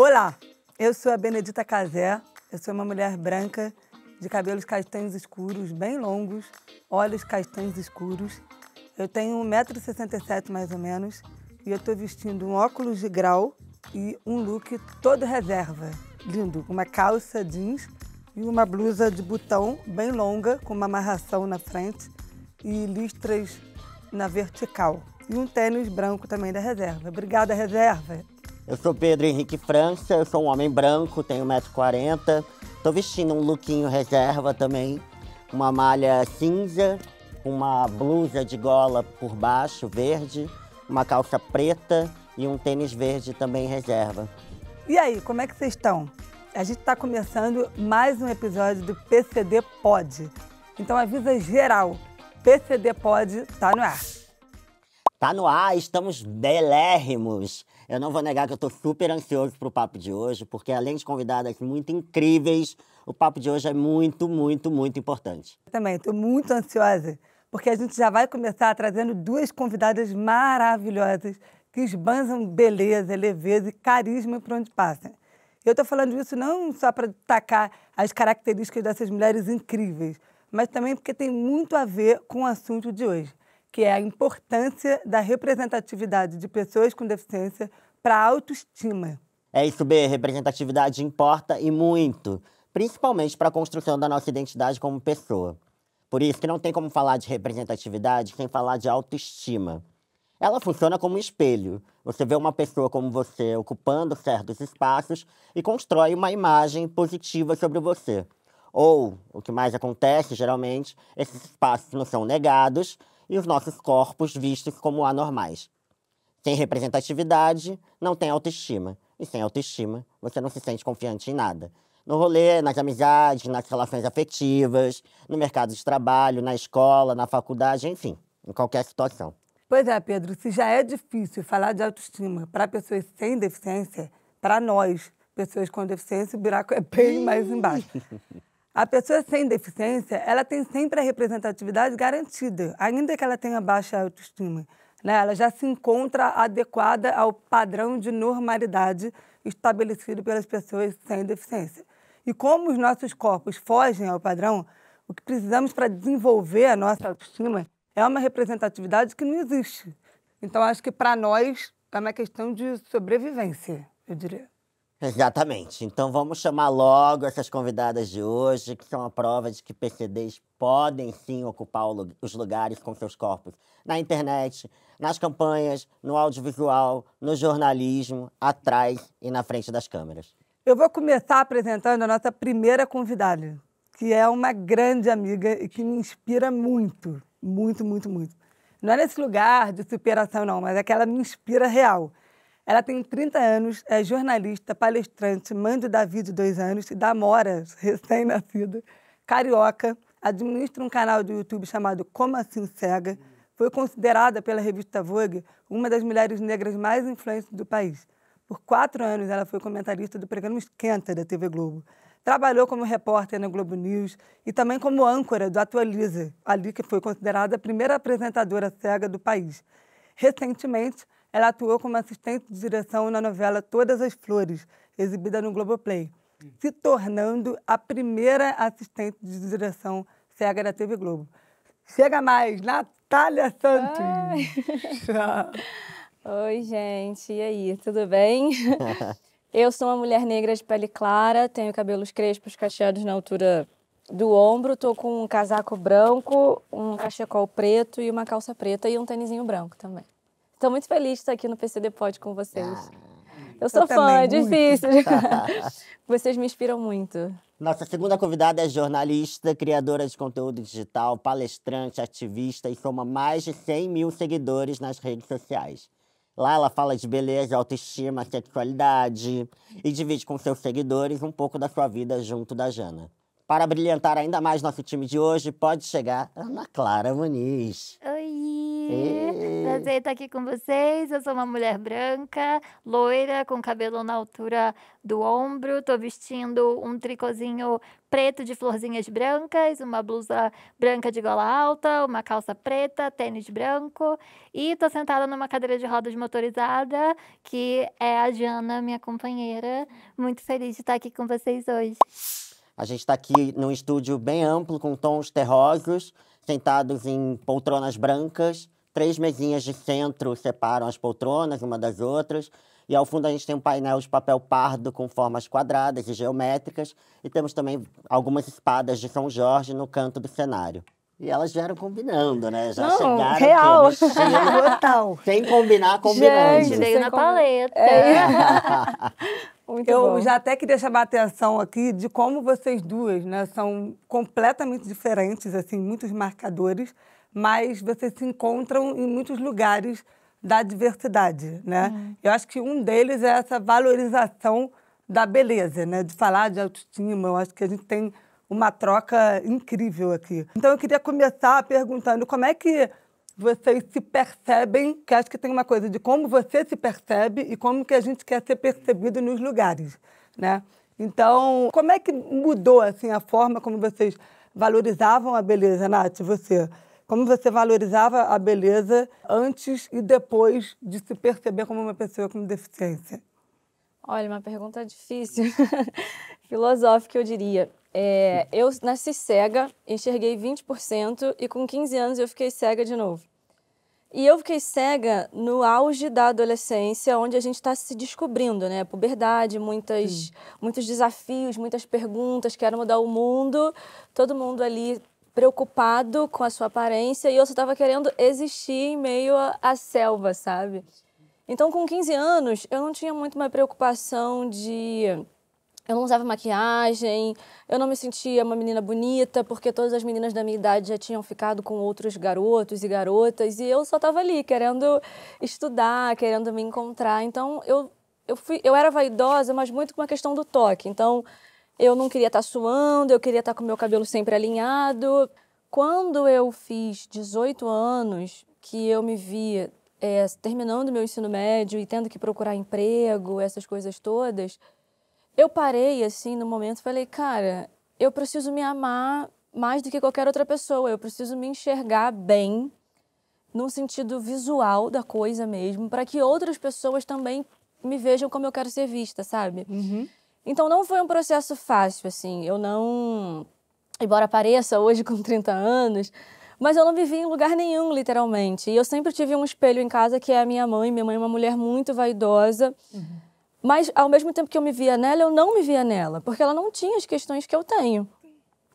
Olá, eu sou a Benedita Casé, eu sou uma mulher branca, de cabelos castanhos escuros, bem longos, olhos castanhos escuros. Eu tenho 1,67 m mais ou menos e eu estou vestindo um óculos de grau e um look todo reserva, lindo, uma calça jeans e uma blusa de botão bem longa, com uma amarração na frente e listras na vertical. E um tênis branco também da reserva. Obrigada, reserva. Eu sou Pedro Henrique França, eu sou um homem branco, tenho 1,40 m. Tô vestindo um lookinho reserva também, uma malha cinza, uma blusa de gola por baixo, verde, uma calça preta e um tênis verde também reserva. E aí, como é que vocês estão? A gente está começando mais um episódio do PCD Pod. Então avisa geral, PCD Pod tá no ar. Tá no ar, estamos belérrimos. Eu não vou negar que eu tô super ansioso pro papo de hoje, porque além de convidadas muito incríveis, o papo de hoje é muito, muito, muito importante. Eu também estou muito ansiosa, porque a gente já vai começar trazendo duas convidadas maravilhosas que esbanjam beleza, leveza e carisma por onde passam. Eu estou falando isso não só para destacar as características dessas mulheres incríveis, mas também porque tem muito a ver com o assunto de hoje, que é a importância da representatividade de pessoas com deficiência para a autoestima. É isso, B, representatividade importa e muito, principalmente para a construção da nossa identidade como pessoa. Por isso que não tem como falar de representatividade sem falar de autoestima. Ela funciona como um espelho. Você vê uma pessoa como você ocupando certos espaços e constrói uma imagem positiva sobre você. Ou, o que mais acontece, geralmente, esses espaços não são negados e os nossos corpos vistos como anormais. Sem representatividade, não tem autoestima. E sem autoestima, você não se sente confiante em nada. No rolê, nas amizades, nas relações afetivas, no mercado de trabalho, na escola, na faculdade, enfim, em qualquer situação. Pois é, Pedro, se já é difícil falar de autoestima para pessoas sem deficiência, para nós, pessoas com deficiência, o buraco é bem mais embaixo. A pessoa sem deficiência, ela tem sempre a representatividade garantida, ainda que ela tenha baixa autoestima, né? Ela já se encontra adequada ao padrão de normalidade estabelecido pelas pessoas sem deficiência. E como os nossos corpos fogem ao padrão, o que precisamos para desenvolver a nossa autoestima é uma representatividade que não existe. Então, acho que para nós é uma questão de sobrevivência, eu diria. Exatamente. Então vamos chamar logo essas convidadas de hoje, que são a prova de que PCDs podem sim ocupar os lugares com seus corpos na internet, nas campanhas, no audiovisual, no jornalismo, atrás e na frente das câmeras. Eu vou começar apresentando a nossa primeira convidada, que é uma grande amiga e que me inspira muito, muito, muito, muito. Não é nesse lugar de superação, não, mas é que ela me inspira real. Ela tem 30 anos, é jornalista, palestrante, mãe do Davi de 2 anos e da Amora, recém-nascida, carioca, administra um canal do YouTube chamado Como Assim Cega, foi considerada pela revista Vogue uma das mulheres negras mais influentes do país. Por 4 anos, ela foi comentarista do programa Esquenta, da TV Globo. Trabalhou como repórter na Globo News e também como âncora do Atualiza, ali que foi considerada a primeira apresentadora cega do país. Recentemente, ela atuou como assistente de direção na novela Todas as Flores, exibida no Globoplay, se tornando a primeira assistente de direção cega da TV Globo. Chega mais, Natália Santos! Oi, gente. E aí, tudo bem? Eu sou uma mulher negra de pele clara, tenho cabelos crespos cacheados na altura do ombro, tô com um casaco branco, um cachecol preto e uma calça preta e um tênisinho branco também. Estou muito feliz de estar aqui no PCD Pod com vocês. Eu sou fã, é difícil. Vocês me inspiram muito. Nossa segunda convidada é jornalista, criadora de conteúdo digital, palestrante, ativista e soma mais de 100 mil seguidores nas redes sociais. Lá ela fala de beleza, autoestima, sexualidade e divide com seus seguidores um pouco da sua vida junto da Jana. Para brilhantar ainda mais nosso time de hoje, pode chegar Ana Clara Muniz. Oi! Prazer estar aqui com vocês. Eu sou uma mulher branca, loira, com cabelo na altura do ombro. Tô vestindo um tricôzinho preto de florzinhas brancas, uma blusa branca de gola alta, uma calça preta, tênis branco. E tô sentada numa cadeira de rodas motorizada, que é a Jana, minha companheira. Muito feliz de estar aqui com vocês hoje. A gente está aqui num estúdio bem amplo, com tons terrosos, sentados em poltronas brancas. 3 mesinhas de centro separam as poltronas uma das outras. E ao fundo a gente tem um painel de papel pardo com formas quadradas e geométricas. E temos também algumas espadas de São Jorge no canto do cenário. E elas vieram combinando, né? Já chegaram real. Total. sem combinar, combinando. Gente, veio na paleta. Muito Eu bom. já até queria chamar a atenção aqui de como vocês duas, né, são completamente diferentes, assim, muitos marcadores, mas vocês se encontram em muitos lugares da diversidade, né? Eu acho que um deles é essa valorização da beleza, né? De falar de autoestima. Eu acho que a gente tem uma troca incrível aqui. Então, eu queria começar perguntando como é que vocês se percebem, que acho que tem uma coisa de como você se percebe e como que a gente quer ser percebido nos lugares, né? Então, como é que mudou, assim, a forma como vocês valorizavam a beleza, Nath, você? Como você valorizava a beleza antes e depois de se perceber como uma pessoa com deficiência? Olha, uma pergunta difícil, filosófica, eu diria. Eu nasci cega, enxerguei 20% e com 15 anos eu fiquei cega de novo. E eu fiquei cega no auge da adolescência, onde a gente está se descobrindo, né? Puberdade, muitos desafios, muitas perguntas, quero mudar o mundo, todo mundo ali preocupado com a sua aparência e eu só estava querendo existir em meio à selva, sabe? Então, com 15 anos, eu não tinha muito uma preocupação de... Eu não usava maquiagem, eu não me sentia uma menina bonita, porque todas as meninas da minha idade já tinham ficado com outros garotos e garotas, e eu só estava ali, querendo estudar, querendo me encontrar. Então, eu era vaidosa, mas muito com a questão do toque. Então, eu não queria estar suando, eu queria estar com o meu cabelo sempre alinhado. Quando eu fiz 18 anos, que eu me vi terminando meu ensino médio e tendo que procurar emprego, essas coisas todas, eu parei, assim, no momento e falei, cara, eu preciso me amar mais do que qualquer outra pessoa, eu preciso me enxergar bem, no sentido visual da coisa mesmo, para que outras pessoas também me vejam como eu quero ser vista, sabe? Então, não foi um processo fácil, assim, eu não... Embora pareça hoje com 30 anos, mas eu não vivi em lugar nenhum, literalmente. E eu sempre tive um espelho em casa, que é a minha mãe. Minha mãe é uma mulher muito vaidosa. Mas, ao mesmo tempo que eu me via nela, eu não me via nela, porque ela não tinha as questões que eu tenho.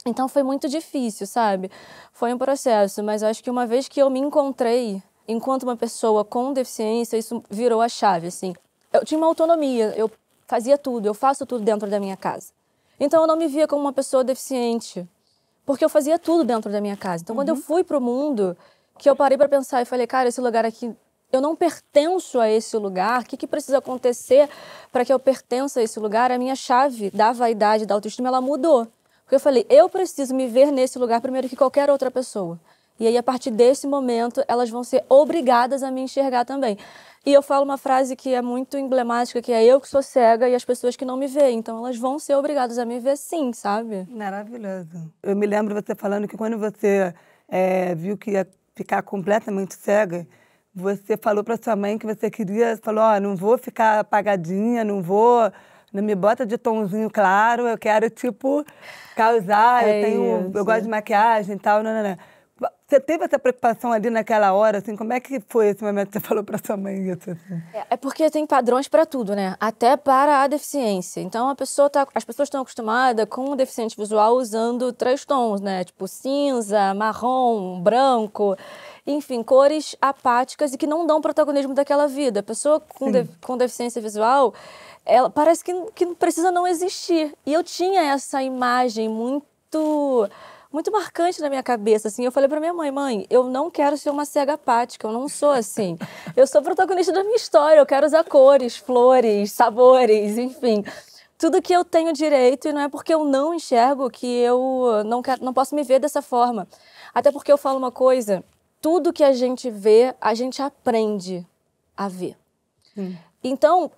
Então, foi muito difícil, sabe? Foi um processo, mas acho que uma vez que eu me encontrei enquanto uma pessoa com deficiência, isso virou a chave, assim. Eu tinha uma autonomia, eu fazia tudo, eu faço tudo dentro da minha casa. Então, eu não me via como uma pessoa deficiente, porque eu fazia tudo dentro da minha casa. Então, quando eu fui pro mundo, que eu parei para pensar e falei, cara, esse lugar aqui, eu não pertenço a esse lugar, o que precisa acontecer para que eu pertença a esse lugar? A minha chave da vaidade, da autoestima, ela mudou. Porque eu falei, eu preciso me ver nesse lugar primeiro que qualquer outra pessoa. E aí, a partir desse momento, elas vão ser obrigadas a me enxergar também. E eu falo uma frase que é muito emblemática, que é eu que sou cega e as pessoas que não me veem. Então, elas vão ser obrigadas a me ver sim, sabe? Maravilhoso. Eu me lembro você falando que quando você viu que ia ficar completamente cega, você falou para sua mãe que você queria, falou, não vou ficar apagadinha, não me bota de tomzinho claro, eu quero, tipo, causar, eu gosto de maquiagem e tal, não. Você teve essa preocupação ali naquela hora, assim, como é que foi esse momento que você falou para sua mãe isso? Assim? É porque tem padrões para tudo, né? Até para a deficiência. Então, as pessoas estão acostumadas com o deficiente visual usando 3 tons, né? Tipo cinza, marrom, branco, enfim, cores apáticas e que não dão protagonismo daquela vida. A pessoa com deficiência visual, ela parece que precisa não existir. E eu tinha essa imagem muito marcante na minha cabeça, assim. Eu falei pra minha mãe, eu não quero ser uma cega apática, eu não sou assim. Eu sou protagonista da minha história, eu quero usar cores, flores, sabores, enfim. Tudo que eu tenho direito, e não é porque eu não enxergo que eu não posso me ver dessa forma. Até porque eu falo uma coisa tudo que a gente vê, a gente aprende a ver. Então,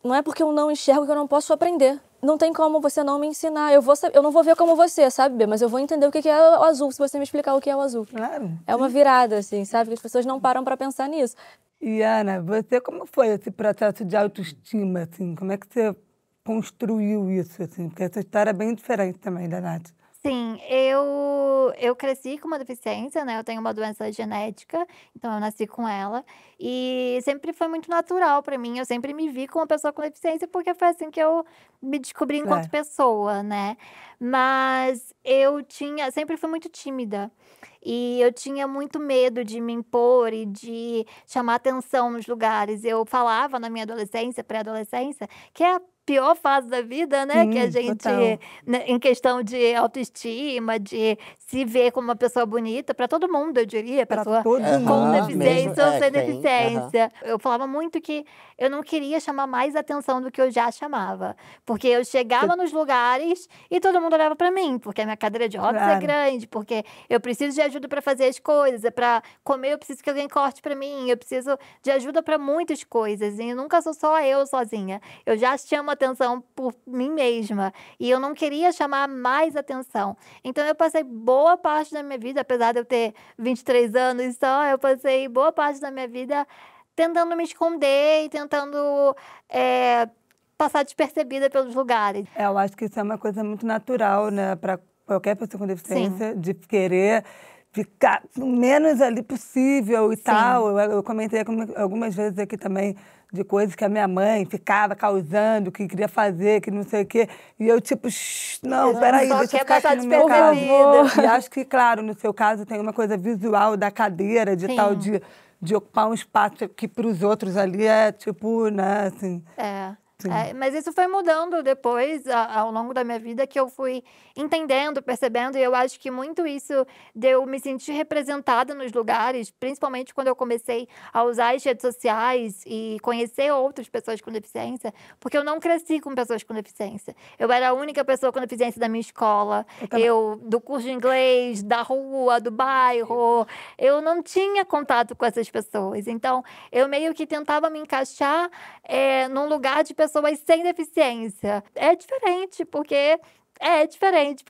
não é porque eu não enxergo que eu não posso aprender. Não tem como você não me ensinar. Eu não vou ver como você, sabe, Bê? Mas eu vou entender o que é o azul, se você me explicar o que é o azul. Claro. É uma virada, assim, sabe? Que as pessoas não param para pensar nisso. E, Ana, você, como foi esse processo de autoestima, assim? Como é que você construiu isso, assim? Porque essa história é bem diferente também da Nath. Sim, eu cresci com uma deficiência, né? Eu tenho uma doença genética, então eu nasci com ela. E sempre foi muito natural para mim. Eu sempre me vi como uma pessoa com deficiência, porque foi assim que eu me descobri enquanto Claro. pessoa, né? Mas sempre fui muito tímida. E eu tinha muito medo de me impor e de chamar atenção nos lugares. Eu falava na minha adolescência, pré-adolescência, que é a pior fase da vida, né? Que a Sim, gente, total. né, em questão de autoestima, de se ver como uma pessoa bonita, para todo mundo, eu diria, Pra pessoa todo com mundo. deficiência ou sem tem, deficiência. Eu falava muito que eu não queria chamar mais atenção do que eu já chamava. Porque eu chegava nos lugares e todo mundo olhava para mim, porque a minha cadeira de rodas é Claro. grande, porque eu preciso de ajuda para fazer as coisas, para comer eu preciso que alguém corte para mim, eu preciso de ajuda para muitas coisas. E nunca sou só eu sozinha. Eu já chamo atenção por mim mesma. E eu não queria chamar mais atenção. Então eu passei boa parte da minha vida, apesar de eu ter 23 anos só, eu passei boa parte da minha vida tentando me esconder e tentando passar despercebida pelos lugares. Eu acho que isso é uma coisa muito natural, né? Para qualquer pessoa com deficiência, de querer ficar o menos ali possível e tal. Eu comentei algumas vezes aqui também de coisas que a minha mãe ficava causando, que queria fazer, que não sei o quê. E eu, tipo, não, peraí, só deixa eu quer ficar passar aqui no meu caso. despercebida. E acho que, claro, no seu caso tem uma coisa visual da cadeira, de tal, de ocupar um espaço que para os outros ali é, tipo, né, assim... Mas isso foi mudando depois, ao longo da minha vida, que eu fui entendendo, percebendo, e eu acho que muito isso de eu me sentir representada nos lugares, principalmente quando eu comecei a usar as redes sociais e conhecer outras pessoas com deficiência, porque eu não cresci com pessoas com deficiência. Eu era a única pessoa com deficiência da minha escola, do curso de inglês, da rua, do bairro, eu não tinha contato com essas pessoas. Então, eu meio que tentava me encaixar num lugar de pessoas sem deficiência. É diferente, porque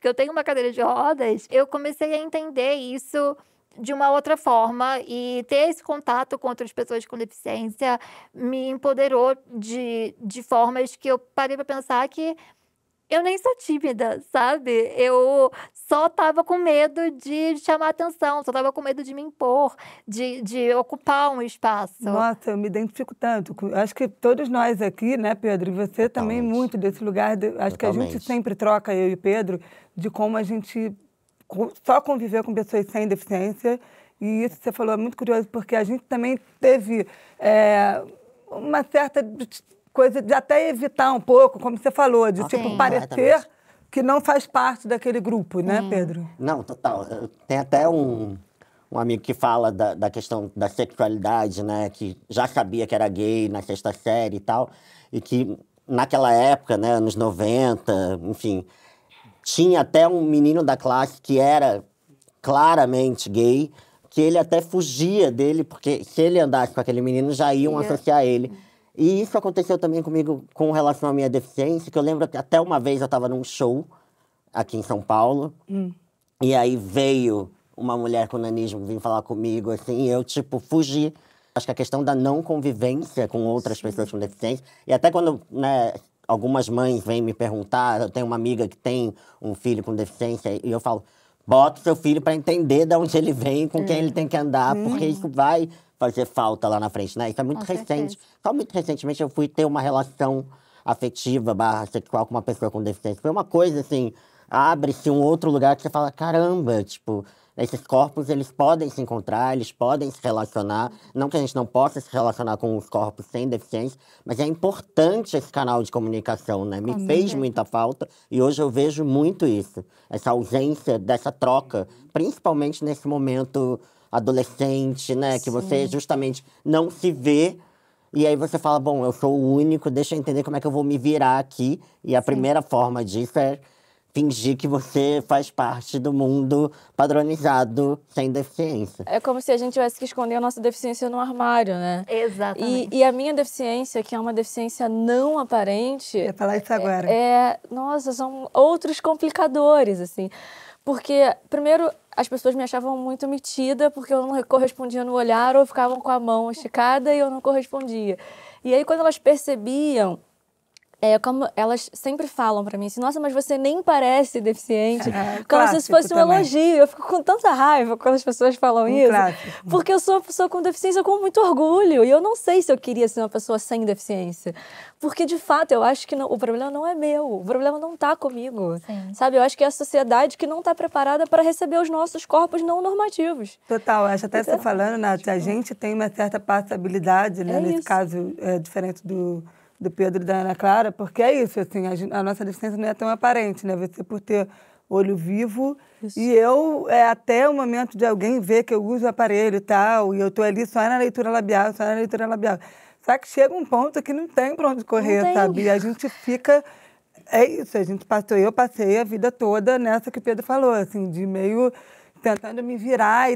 eu tenho uma cadeira de rodas. Eu comecei a entender isso de uma outra forma e ter esse contato com outras pessoas com deficiência me empoderou de formas que eu parei para pensar que eu nem sou tímida, sabe? Eu só tava com medo de chamar atenção, só tava com medo de me impor, de ocupar um espaço. Nossa, eu me identifico tanto. Acho que todos nós aqui, né, Pedro? E você também Totalmente. muito desse lugar. Acho que a gente Totalmente. sempre troca, eu e o Pedro, de como a gente só conviveu com pessoas sem deficiência. E isso que você falou é muito curioso, porque a gente também teve uma certa coisa de até evitar um pouco, como você falou, de tipo parecer completamente. que não faz parte daquele grupo, né, Pedro? Não, total. Tem até um amigo que fala da questão da sexualidade, né? Que já sabia que era gay na sexta série e tal. E que naquela época, né, anos 90, enfim, tinha até um menino da classe que era claramente gay, que ele até fugia dele, porque se ele andasse com aquele menino, já iam associar ele. E isso aconteceu também comigo com relação à minha deficiência, que eu lembro que até uma vez eu estava num show aqui em São Paulo, e aí veio uma mulher com nanismo vir falar comigo, assim, e eu, tipo, fugi. Acho que a questão da não convivência com outras pessoas com deficiência, e até quando, né, algumas mães vêm me perguntar, eu tenho uma amiga que tem um filho com deficiência, e eu falo, bota o seu filho para entender de onde ele vem, com quem ele tem que andar, porque isso vai fazer falta lá na frente, né? Isso é muito recente. Só muito recentemente eu fui ter uma relação afetiva / sexual com uma pessoa com deficiência. Foi uma coisa, assim, abre-se um outro lugar que você fala, caramba, tipo, esses corpos, eles podem se encontrar, eles podem se relacionar. Não que a gente não possa se relacionar com os corpos sem deficiência, mas é importante esse canal de comunicação, né? Me fez muita falta e hoje eu vejo muito isso. Essa ausência dessa troca, principalmente nesse momento adolescente, né? Que você justamente não se vê. E aí você fala, bom, eu sou o único, deixa eu entender como é que eu vou me virar aqui. E a primeira forma disso é fingir que você faz parte do mundo padronizado sem deficiência. É como se a gente tivesse que esconder a nossa deficiência no armário, né? Exatamente. E a minha deficiência, que é uma deficiência não aparente... Eu ia falar isso agora. Nossa, são outros complicadores, assim. Porque, primeiro, as pessoas me achavam muito metida porque eu não correspondia no olhar ou ficavam com a mão esticada e eu não correspondia. E aí, quando elas percebiam... como elas sempre falam pra mim assim, nossa, mas você nem parece deficiente. Como se isso fosse um elogio. Eu fico com tanta raiva quando as pessoas falam isso. Clássico. Porque eu sou uma pessoa com deficiência com muito orgulho. E eu não sei se eu queria ser uma pessoa sem deficiência. Porque, de fato, eu acho que o problema não é meu. O problema não tá comigo. Sim. Sabe? Eu acho que é a sociedade que não tá preparada para receber os nossos corpos não normativos. Total, acho até que você falando, Nath, a gente tem uma certa passabilidade, né? Nesse caso, diferente do Pedro e da Ana Clara, porque é isso, assim, a nossa deficiência não é tão aparente, né? Você por ter olho vivo, e eu, até o momento de alguém ver que eu uso o aparelho e tal, e eu tô ali só na leitura labial, Só que chega um ponto que não tem pra onde correr, sabe? E a gente fica... É isso, eu passei a vida toda nessa que o Pedro falou, assim, de meio... tentando me virar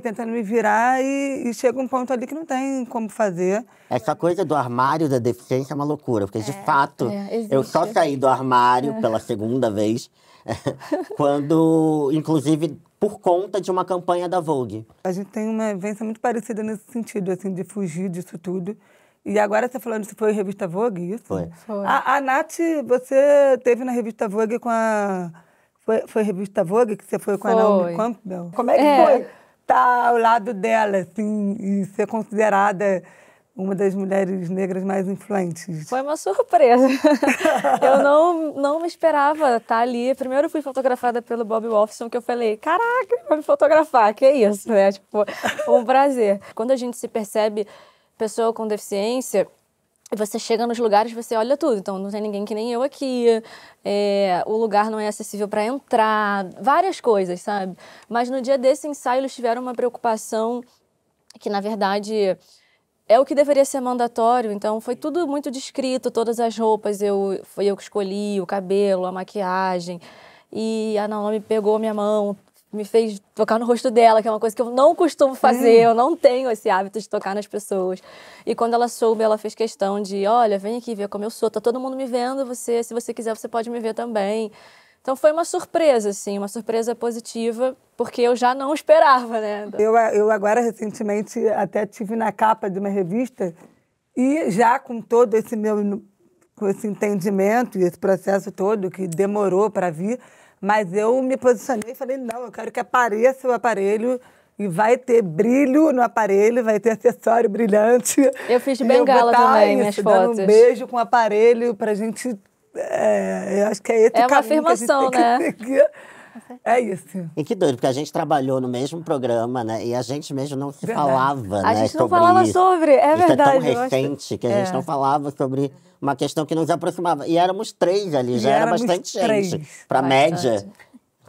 e chega um ponto ali que não tem como fazer. Essa coisa do armário da deficiência é uma loucura, porque de fato existe. eu só saí do armário pela segunda vez, quando, inclusive, por conta de uma campanha da Vogue. A gente tem uma vivência muito parecida nesse sentido, assim, de fugir disso tudo. E agora você falando se foi revista Vogue, isso? Foi. A Nath, você teve na revista Vogue com a... Foi revista Vogue que você foi com a Naomi Campbell? Como é que foi estar ao lado dela, assim, e ser considerada uma das mulheres negras mais influentes? Foi uma surpresa. Eu não me esperava estar ali. Primeiro eu fui fotografada pelo Bob Wolfson, que eu falei, caraca, vai me fotografar, que isso, né? Tipo, um prazer. Quando a gente se percebe pessoa com deficiência... Você chega nos lugares, você olha tudo. Então, não tem ninguém que nem eu aqui. O lugar não é acessível para entrar. Várias coisas, sabe? Mas no dia desse ensaio, eles tiveram uma preocupação que, na verdade, é o que deveria ser mandatório. Então, foi tudo muito descrito. Todas as roupas, foi eu que escolhi. O cabelo, a maquiagem. E a Naomi pegou minha mão, me fez tocar no rosto dela, que é uma coisa que eu não costumo fazer, eu não tenho esse hábito de tocar nas pessoas. E quando ela soube, ela fez questão de, olha, vem aqui ver como eu sou, tá todo mundo me vendo, se você quiser, você pode me ver também. Então foi uma surpresa, assim, uma surpresa positiva, porque eu já não esperava, né? Eu agora, recentemente, até tive na capa de uma revista, e já com todo esse com esse entendimento e esse processo todo, que demorou para vir, mas eu me posicionei e falei, não, eu quero que apareça o aparelho e vai ter brilho no aparelho, vai ter acessório brilhante. Eu fiz de bengala também, minhas fotos. Dando um beijo com o aparelho pra gente... eu acho que é esse é o uma caminho afirmação, que a gente tem que seguir. É isso. E que doido, porque a gente trabalhou no mesmo programa, né? E a gente mesmo não se falava, né? A gente não falava sobre, é verdade. Isso é tão recente que a gente não falava sobre uma questão que nos aproximava. E éramos 3 ali, já era bastante gente. Pra média,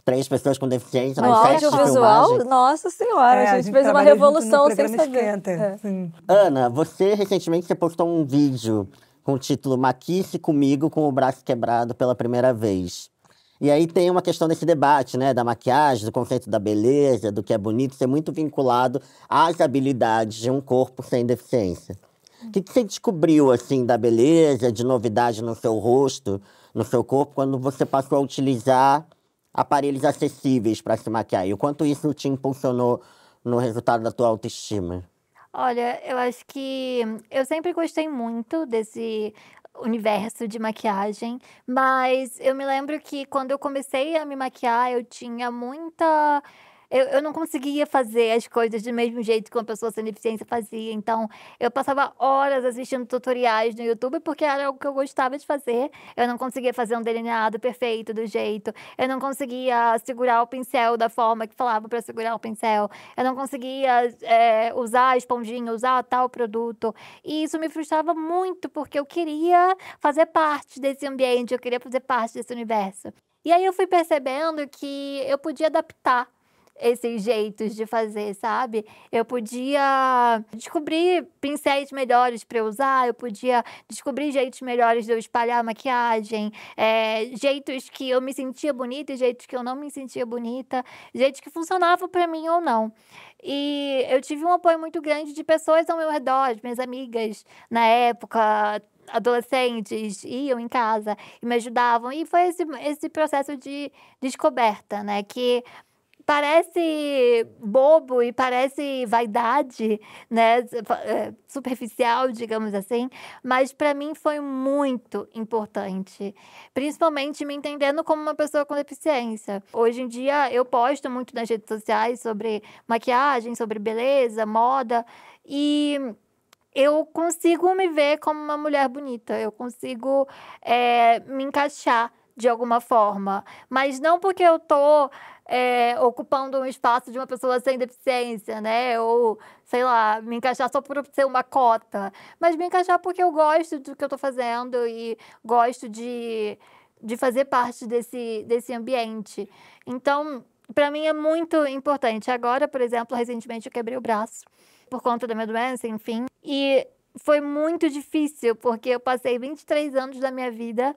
3 pessoas com deficiência, no nas 7 audiovisual, filmagens. nossa senhora, a gente fez uma revolução sem saber. Ana, recentemente você postou um vídeo com o título Maquice comigo com o braço quebrado pela primeira vez. E aí tem uma questão desse debate, né, da maquiagem, do conceito da beleza, do que é bonito, ser muito vinculado às habilidades de um corpo sem deficiência. O que você descobriu, assim, da beleza, de novidade no seu rosto, no seu corpo, quando você passou a utilizar aparelhos acessíveis para se maquiar? E o quanto isso te impulsionou no resultado da tua autoestima? Olha, eu acho que eu sempre gostei muito desse universo de maquiagem, mas eu me lembro que quando eu comecei a me maquiar, eu tinha muita... Eu não conseguia fazer as coisas do mesmo jeito que uma pessoa sem deficiência fazia. Então, eu passava horas assistindo tutoriais no YouTube, porque era algo que eu gostava de fazer. Eu não conseguia fazer um delineado perfeito do jeito. Eu não conseguia segurar o pincel da forma que falava para segurar o pincel. Eu não conseguia usar a esponjinha, usar tal produto. E isso me frustrava muito, porque eu queria fazer parte desse ambiente, eu queria fazer parte desse universo. E aí eu fui percebendo que eu podia adaptar esses jeitos de fazer, sabe? Eu podia descobrir pincéis melhores para eu usar, eu podia descobrir jeitos melhores de eu espalhar a maquiagem, jeitos que eu me sentia bonita e jeitos que eu não me sentia bonita, jeitos que funcionavam para mim ou não. E eu tive um apoio muito grande de pessoas ao meu redor, as minhas amigas na época, adolescentes, iam em casa e me ajudavam. E foi esse processo de descoberta, né? Que parece bobo e parece vaidade, né? Superficial, digamos assim, mas para mim foi muito importante, principalmente me entendendo como uma pessoa com deficiência. Hoje em dia eu posto muito nas redes sociais sobre maquiagem, sobre beleza, moda, e eu consigo me ver como uma mulher bonita, eu consigo me encaixar de alguma forma, mas não porque eu tô ocupando um espaço de uma pessoa sem deficiência, né? Ou, sei lá, me encaixar só por ser uma cota, mas me encaixar porque eu gosto do que eu tô fazendo e gosto de fazer parte desse ambiente. Então, para mim é muito importante. Agora, por exemplo, recentemente eu quebrei o braço por conta da minha doença, enfim. E foi muito difícil, porque eu passei 23 anos da minha vida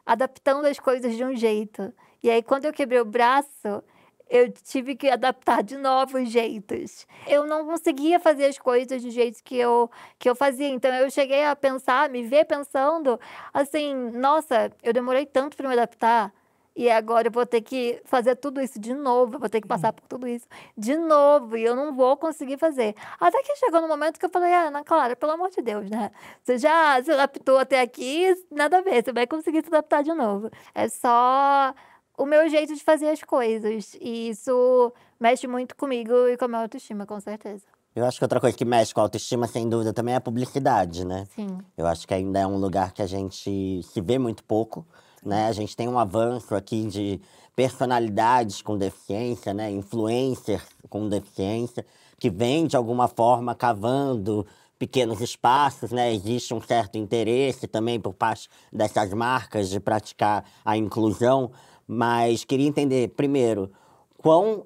adaptando as coisas de um jeito. E aí, quando eu quebrei o braço, eu tive que adaptar de novos jeitos. Eu não conseguia fazer as coisas do jeito que eu fazia. Então, eu cheguei a pensar, me ver pensando, assim, nossa, eu demorei tanto para me adaptar. E agora eu vou ter que fazer tudo isso de novo, eu vou ter que passar por tudo isso de novo, e eu não vou conseguir fazer. Até que chegou no momento que eu falei, Ana Clara, pelo amor de Deus, né? Você já se adaptou até aqui, nada a ver, você vai conseguir se adaptar de novo. É só o meu jeito de fazer as coisas, e isso mexe muito comigo e com a minha autoestima, com certeza. Eu acho que outra coisa que mexe com a autoestima, sem dúvida, também é a publicidade, né? Sim. Eu acho que ainda é um lugar que a gente se vê muito pouco, né? A gente tem um avanço aqui de personalidades com deficiência, né? Influencers com deficiência, que vem, de alguma forma, cavando pequenos espaços, né? Existe um certo interesse também por parte dessas marcas de praticar a inclusão, mas queria entender, primeiro, quão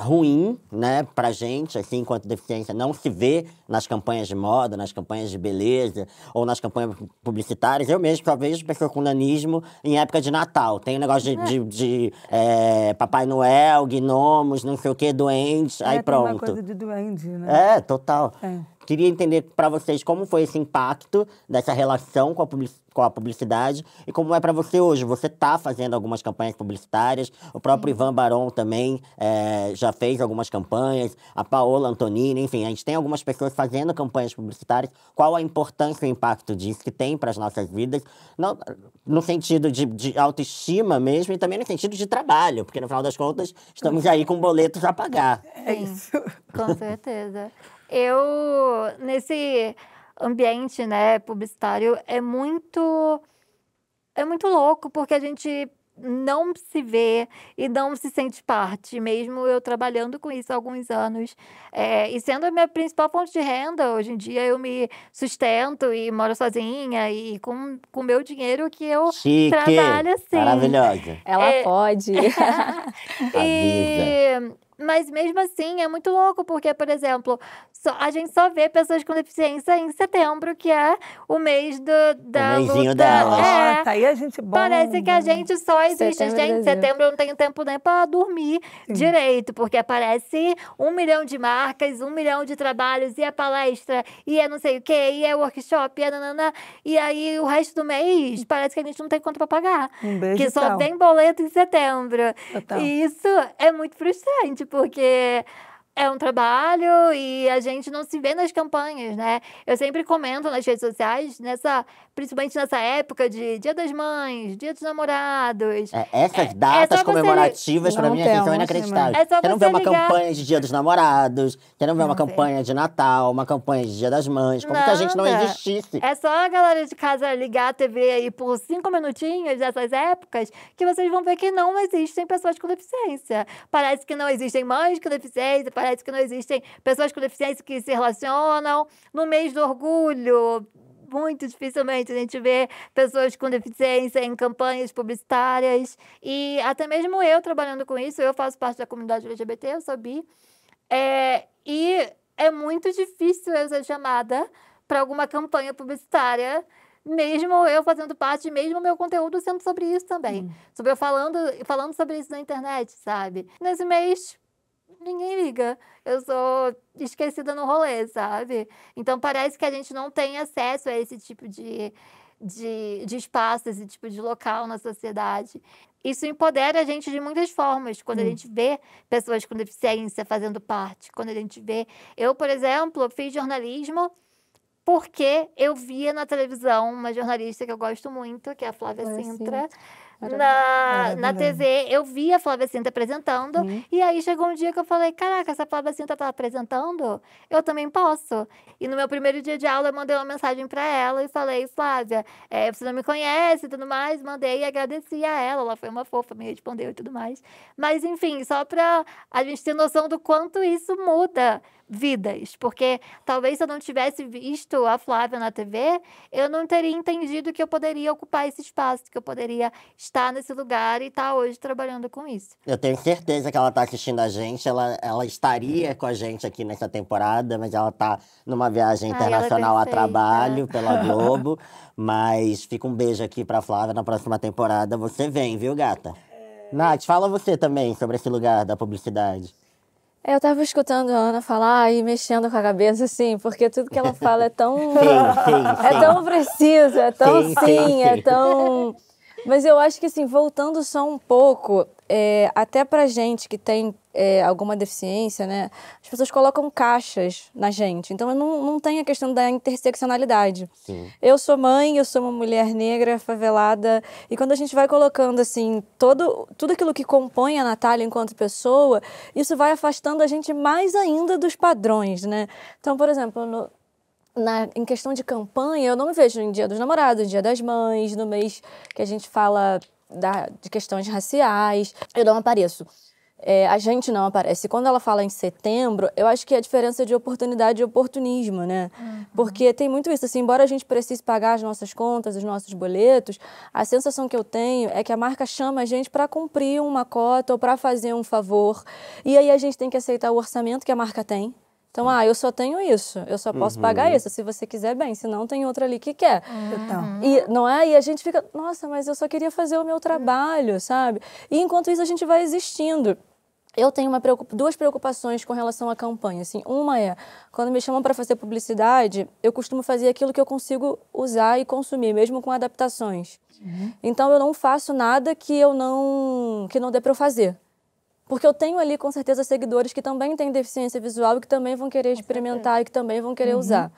ruim, né, pra gente, assim, enquanto deficiência, não se vê nas campanhas de moda, nas campanhas de beleza, ou nas campanhas publicitárias. Eu mesmo só vejo pessoas com nanismo em época de Natal. Tem um negócio de Papai Noel, gnomos, não sei o que, duendes, aí Tem pronto. uma coisa de duende, né? Total. Queria entender para vocês como foi esse impacto dessa relação com a publicidade e como é para você hoje. Você tá fazendo algumas campanhas publicitárias, o próprio Ivan Barão também já fez algumas campanhas, a Paola Antonini, enfim, a gente tem algumas pessoas fazendo campanhas publicitárias. Qual a importância e o impacto disso que tem para as nossas vidas, não, no sentido de autoestima mesmo e também no sentido de trabalho, porque no final das contas estamos aí com boletos a pagar. É isso. Com certeza. Nesse ambiente, né, publicitário, é muito louco, porque a gente não se vê e não se sente parte, mesmo eu trabalhando com isso há alguns anos. E sendo a minha principal fonte de renda, hoje em dia eu me sustento e moro sozinha e com o meu dinheiro que eu Chique, trabalho assim. maravilhosa. Ela pode. Mas mesmo assim é muito louco, porque, por exemplo, a gente só vê pessoas com deficiência em setembro, que é o mês da mêsinho luta. delas. Tá aí a gente bomba. Parece que a gente só existe. Setembro, Gente, em dezembro. setembro eu não tenho tempo nem pra dormir direito, porque aparece 1 milhão de marcas, 1 milhão de trabalhos, e é palestra, e é não sei o quê, e é workshop, e é nananã. E aí o resto do mês parece que a gente não tem conta pra pagar. Um beijo, Que só tchau. vem boleto em setembro. Total. E isso é muito frustrante, porque é um trabalho e a gente não se vê nas campanhas, né? Eu sempre comento nas redes sociais, principalmente nessa época de Dia das Mães, Dia dos Namorados. Essas datas só você comemorativas, pra Não mim, assim, são temos, inacreditáveis. é só Você não você vê uma ligar. campanha de Dia dos Namorados, você não vê uma Não vê. campanha de Natal, uma campanha de Dia das Mães, como se a gente não Nada. existisse. É só a galera de casa ligar a TV aí por 5 minutinhos dessas épocas que vocês vão ver que não existem pessoas com deficiência. Parece que não existem mães com deficiência, parece que não existem pessoas com deficiência que se relacionam. No mês do orgulho, muito dificilmente a gente vê pessoas com deficiência em campanhas publicitárias. E até mesmo eu trabalhando com isso, eu faço parte da comunidade LGBT, eu sou bi. E é muito difícil eu ser chamada para alguma campanha publicitária, mesmo eu fazendo parte, mesmo meu conteúdo sendo sobre isso também. Sobre eu falando sobre isso na internet, sabe? Nesse mês, ninguém liga. Eu sou esquecida no rolê, sabe? Então parece que a gente não tem acesso a esse tipo de espaço, esse tipo de local na sociedade. Isso empodera a gente de muitas formas, quando a gente vê pessoas com deficiência fazendo parte, quando a gente vê... Eu, por exemplo, fiz jornalismo porque eu via na televisão uma jornalista que eu gosto muito, que é a Flávia Sintra. Na TV, eu via a Flávia Sintra apresentando, e aí chegou um dia que eu falei, caraca, essa Flávia Sintra tá apresentando, eu também posso. E no meu primeiro dia de aula, eu mandei uma mensagem para ela e falei, Flávia, você não me conhece e tudo mais, mandei e agradeci a ela foi uma fofa, me respondeu e tudo mais. Mas, enfim, só para a gente ter noção do quanto isso muda vidas, porque talvez se eu não tivesse visto a Flávia na TV, eu não teria entendido que eu poderia ocupar esse espaço, que eu poderia estar nesse lugar e estar hoje trabalhando com isso. Eu tenho certeza que ela tá assistindo a gente, ela estaria com a gente aqui nessa temporada, mas ela tá numa viagem internacional a trabalho pela Globo, mas fica um beijo aqui pra Flávia, na próxima temporada você vem, viu, gata? Nath, fala você também sobre esse lugar da publicidade. Eu tava escutando a Ana falar e mexendo com a cabeça, assim, porque tudo que ela fala é tão... é tão preciso, é tão é tão... Mas eu acho que, assim, voltando só um pouco, até pra gente que tem alguma deficiência, né? As pessoas colocam caixas na gente. Então, não tem a questão da interseccionalidade. Sim. Eu sou mãe, eu sou uma mulher negra, favelada. E quando a gente vai colocando, assim, tudo aquilo que compõe a Natália enquanto pessoa, isso vai afastando a gente mais ainda dos padrões, né? Então, por exemplo, em questão de campanha, eu não me vejo em Dia dos Namorados, Dia das Mães, no mês que a gente fala de questões raciais. Eu não apareço. A gente não aparece. Quando ela fala em setembro, eu acho que é a diferença de oportunidade e oportunismo, né? Porque tem muito isso, assim, embora a gente precise pagar as nossas contas, os nossos boletos, a sensação que eu tenho é que a marca chama a gente para cumprir uma cota ou para fazer um favor. E aí a gente tem que aceitar o orçamento que a marca tem. Então, eu só tenho isso, eu só posso pagar isso. Se você quiser, bem, se não, tem outra ali que quer. E, não é? E a gente fica, nossa, mas eu só queria fazer o meu trabalho, sabe? E enquanto isso, a gente vai existindo. Eu tenho duas preocupações com relação à campanha. Assim, uma quando me chamam para fazer publicidade, eu costumo fazer aquilo que eu consigo usar e consumir, mesmo com adaptações. Então, eu não faço nada que não dê para eu fazer. Porque eu tenho ali, com certeza, seguidores que também têm deficiência visual e que também vão querer experimentar e que também vão querer usar.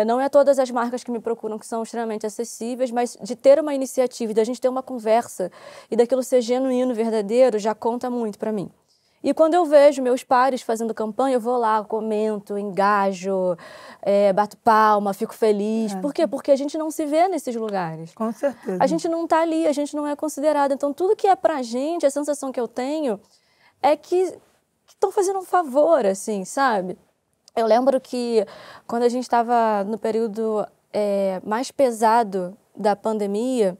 Não é todas as marcas que me procuram que são extremamente acessíveis, mas de ter uma iniciativa e da gente ter uma conversa e daquilo ser genuíno, verdadeiro, já conta muito para mim. E quando eu vejo meus pares fazendo campanha, eu vou lá, comento, engajo, bato palma, fico feliz. Por quê? Porque a gente não se vê nesses lugares. Com certeza. A gente não está ali, a gente não é considerado. Então, tudo que é pra gente, a sensação que eu tenho é que estão fazendo um favor, assim, sabe? Eu lembro que quando a gente estava no período mais pesado da pandemia,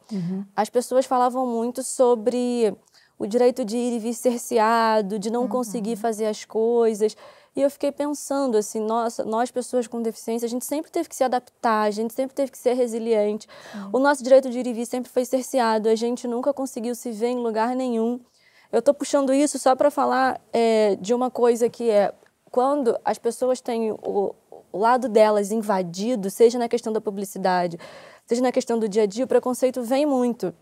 as pessoas falavam muito sobre o direito de ir e vir cerceado, de não conseguir fazer as coisas. E eu fiquei pensando assim, nossa, nós pessoas com deficiência, a gente sempre teve que se adaptar, a gente sempre teve que ser resiliente. O nosso direito de ir e vir sempre foi cerceado, a gente nunca conseguiu se ver em lugar nenhum. Eu estou puxando isso só para falar de uma coisa que quando as pessoas têm o lado delas invadido, seja na questão da publicidade, seja na questão do dia a dia, o preconceito vem muito.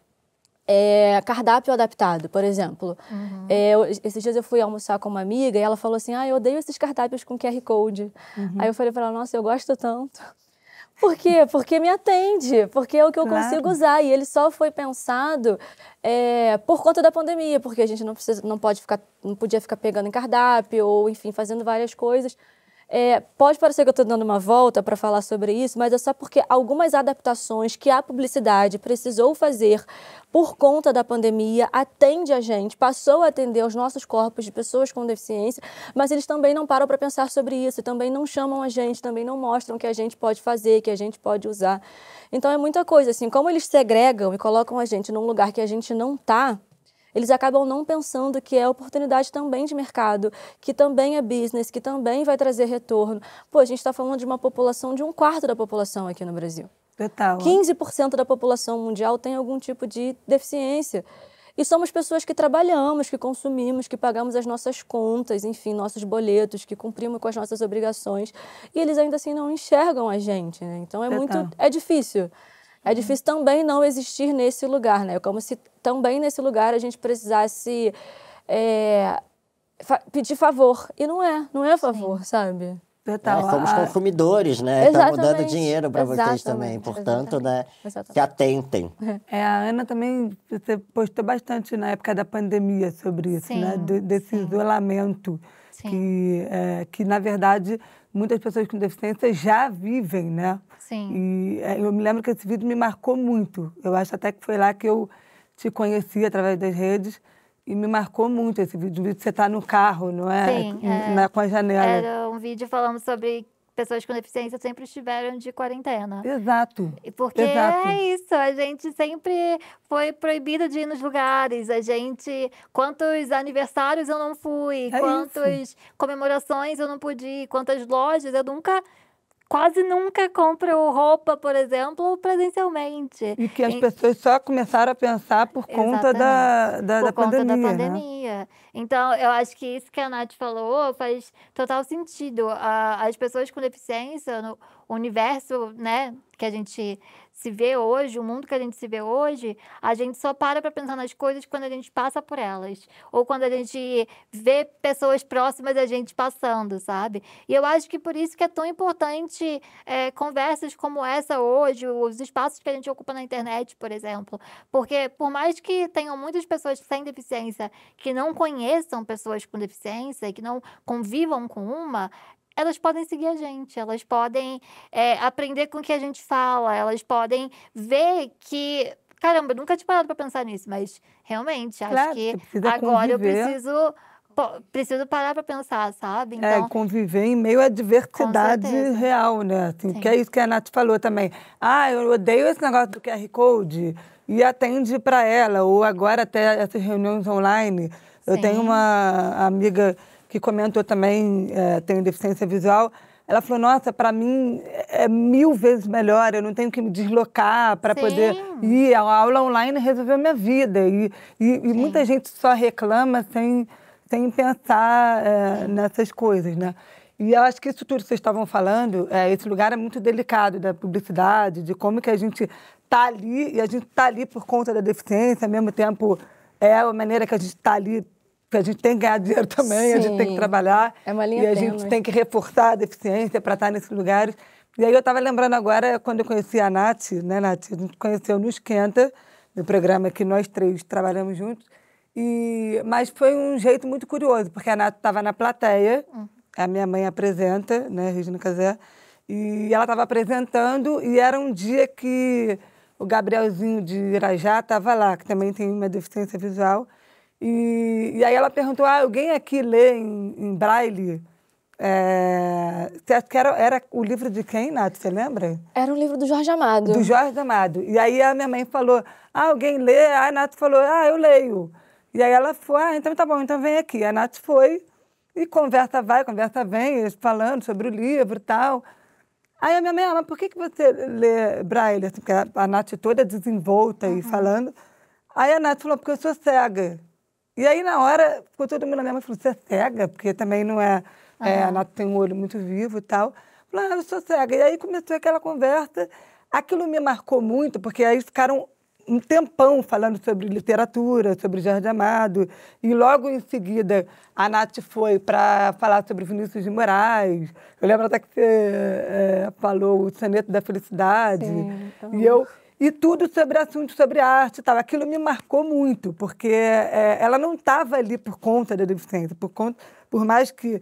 Cardápio adaptado, por exemplo. Esses dias eu fui almoçar com uma amiga e ela falou assim, eu odeio esses cardápios com QR Code. Aí eu falei para ela, nossa, eu gosto tanto. Por quê? Porque me atende, porque é o que eu consigo usar. E ele só foi pensado por conta da pandemia, porque a gente não podia ficar pegando em cardápio ou, enfim, fazendo várias coisas. Pode parecer que eu estou dando uma volta para falar sobre isso, mas é só porque algumas adaptações que a publicidade precisou fazer por conta da pandemia atende a gente, passou a atender aos nossos corpos de pessoas com deficiência, mas eles também não param para pensar sobre isso, também não chamam a gente, também não mostram que a gente pode fazer, que a gente pode usar. Então é muita coisa, assim, como eles segregam e colocam a gente num lugar que a gente não está, eles acabam não pensando que é oportunidade também de mercado, que também é business, que também vai trazer retorno. Pô, a gente está falando de uma população de 1/4 da população aqui no Brasil. Total. 15% da população mundial tem algum tipo de deficiência. E somos pessoas que trabalhamos, que consumimos, que pagamos as nossas contas, enfim, nossos boletos, que cumprimos com as nossas obrigações. E eles ainda assim não enxergam a gente, né? Então é difícil. É difícil também não existir nesse lugar, né? Como se também nesse lugar a gente precisasse pedir favor. E não é favor, sabe? Total. Somos consumidores, né? Estamos dando Exatamente. dinheiro para vocês Exatamente. também. Portanto, né? Exatamente. Se atentem. A Ana também, você postou bastante na época da pandemia sobre isso, Sim, né? Desse isolamento Sim. que, na verdade, muitas pessoas com deficiência já vivem, né? Sim. E eu me lembro que esse vídeo me marcou muito. Eu acho até que foi lá que eu te conheci através das redes e me marcou muito esse vídeo. O vídeo que você está no carro, não é? Sim, Com a janela. Era um vídeo falando sobre pessoas com deficiência sempre estiveram de quarentena. Exato. Porque Exato. é isso, a gente sempre foi proibido de ir nos lugares, quantos aniversários eu não fui, quantas comemorações eu não pude ir, quantas lojas, quase nunca compro roupa, por exemplo, presencialmente. E que as pessoas só começaram a pensar por conta da Por conta da pandemia. pandemia. Né? Então, eu acho que isso que a Nath falou faz total sentido. As pessoas com deficiência, no universo, né, que a gente se vê hoje, o mundo que a gente se vê hoje, a gente só para pensar nas coisas quando a gente passa por elas. Ou quando a gente vê pessoas próximas a gente passando, sabe? E eu acho que por isso que é tão importante conversas como essa hoje, os espaços que a gente ocupa na internet, por exemplo. Porque por mais que tenham muitas pessoas sem deficiência que não conheçam pessoas com deficiência, que não convivam com uma, elas podem seguir a gente, elas podem aprender com o que a gente fala, elas podem ver que... Caramba, eu nunca tinha parado para pensar nisso, mas realmente, acho que agora eu preciso parar para pensar, sabe? Então, conviver em meio à diversidade real, né? Assim, que é isso que a Nath falou também. Eu odeio esse negócio do QR Code e atende para ela, ou agora até essas reuniões online. Eu tenho uma amiga que comentou também, tem deficiência visual, ela falou, nossa, para mim é 1000 vezes melhor, eu não tenho que me deslocar para poder ir. A aula online resolveu minha vida. E muita gente só reclama sem pensar nessas coisas, né? E eu acho que isso tudo que vocês estavam falando, esse lugar é muito delicado da publicidade, de como que a gente está ali, e a gente está ali por conta da deficiência, ao mesmo tempo é a maneira que a gente está ali, porque a gente tem que ganhar dinheiro também, a gente tem que trabalhar. É uma linha e a gente tem que reforçar a deficiência para estar nesses lugares. E aí eu estava lembrando agora, quando eu conheci a Nath, né, Nath? A gente conheceu no Esquenta, no programa que nós 3 trabalhamos juntos. Mas foi um jeito muito curioso, porque a Nath estava na plateia, a minha mãe apresenta, né, Regina Casé, e ela estava apresentando, e era um dia que o Gabrielzinho de Irajá estava lá, que também tem uma deficiência visual. E aí ela perguntou, alguém aqui lê em braille? Você acha que era o livro de quem, Nath? Você lembra? Era um livro do Jorge Amado. Do Jorge Amado. E aí a minha mãe falou, alguém lê? A Nath falou, eu leio. E aí ela foi, então tá bom, então vem aqui. A Nath foi, e conversa vai, conversa vem, eles falando sobre o livro e tal. Aí a minha mãe, mas por que você lê braille? Assim, porque a Nath toda desenvolta e falando. Aí a Nath falou, porque eu sou cega. E aí, na hora, ficou todo mundo na minha mãe e falou, você é cega? Porque também não é... a Nath tem um olho muito vivo e tal. Falei, eu sou cega. E aí começou aquela conversa. Aquilo me marcou muito, porque aí ficaram um tempão falando sobre literatura, sobre Jorge Amado. E logo em seguida, a Nath foi para falar sobre Vinícius de Moraes. Eu lembro até que você falou o Soneto da Felicidade. Sim, então... E tudo sobre assuntos sobre arte e tal. Aquilo me marcou muito, porque ela não estava ali por conta da deficiência, por mais que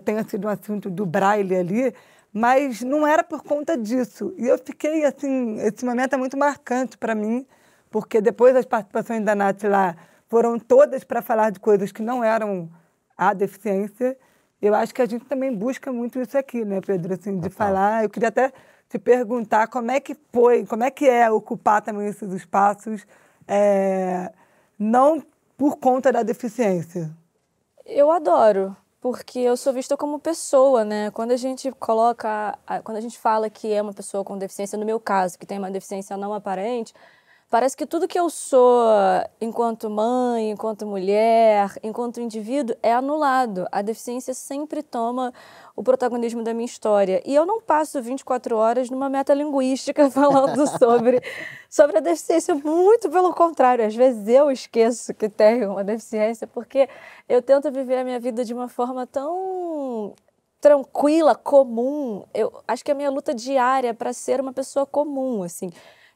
tenha sido um assunto do Braille ali, mas não era por conta disso. E eu fiquei, assim, esse momento é muito marcante para mim, porque depois as participações da Nath lá foram todas para falar de coisas que não eram a deficiência. Eu acho que a gente também busca muito isso aqui, né, Pedro? Assim, de falar. Eu queria até te perguntar como é que foi, como é que é ocupar também esses espaços, não por conta da deficiência. Eu adoro, porque eu sou vista como pessoa, né? Quando a gente quando a gente fala que é uma pessoa com deficiência, no meu caso, que tem uma deficiência não aparente, parece que tudo que eu sou enquanto mãe, enquanto mulher, enquanto indivíduo é anulado. A deficiência sempre toma o protagonismo da minha história. E eu não passo 24 horas numa metalinguística falando sobre a deficiência. Muito pelo contrário, às vezes eu esqueço que tenho uma deficiência, porque eu tento viver a minha vida de uma forma tão tranquila, comum. Eu acho que a minha luta diária é para ser uma pessoa comum, assim.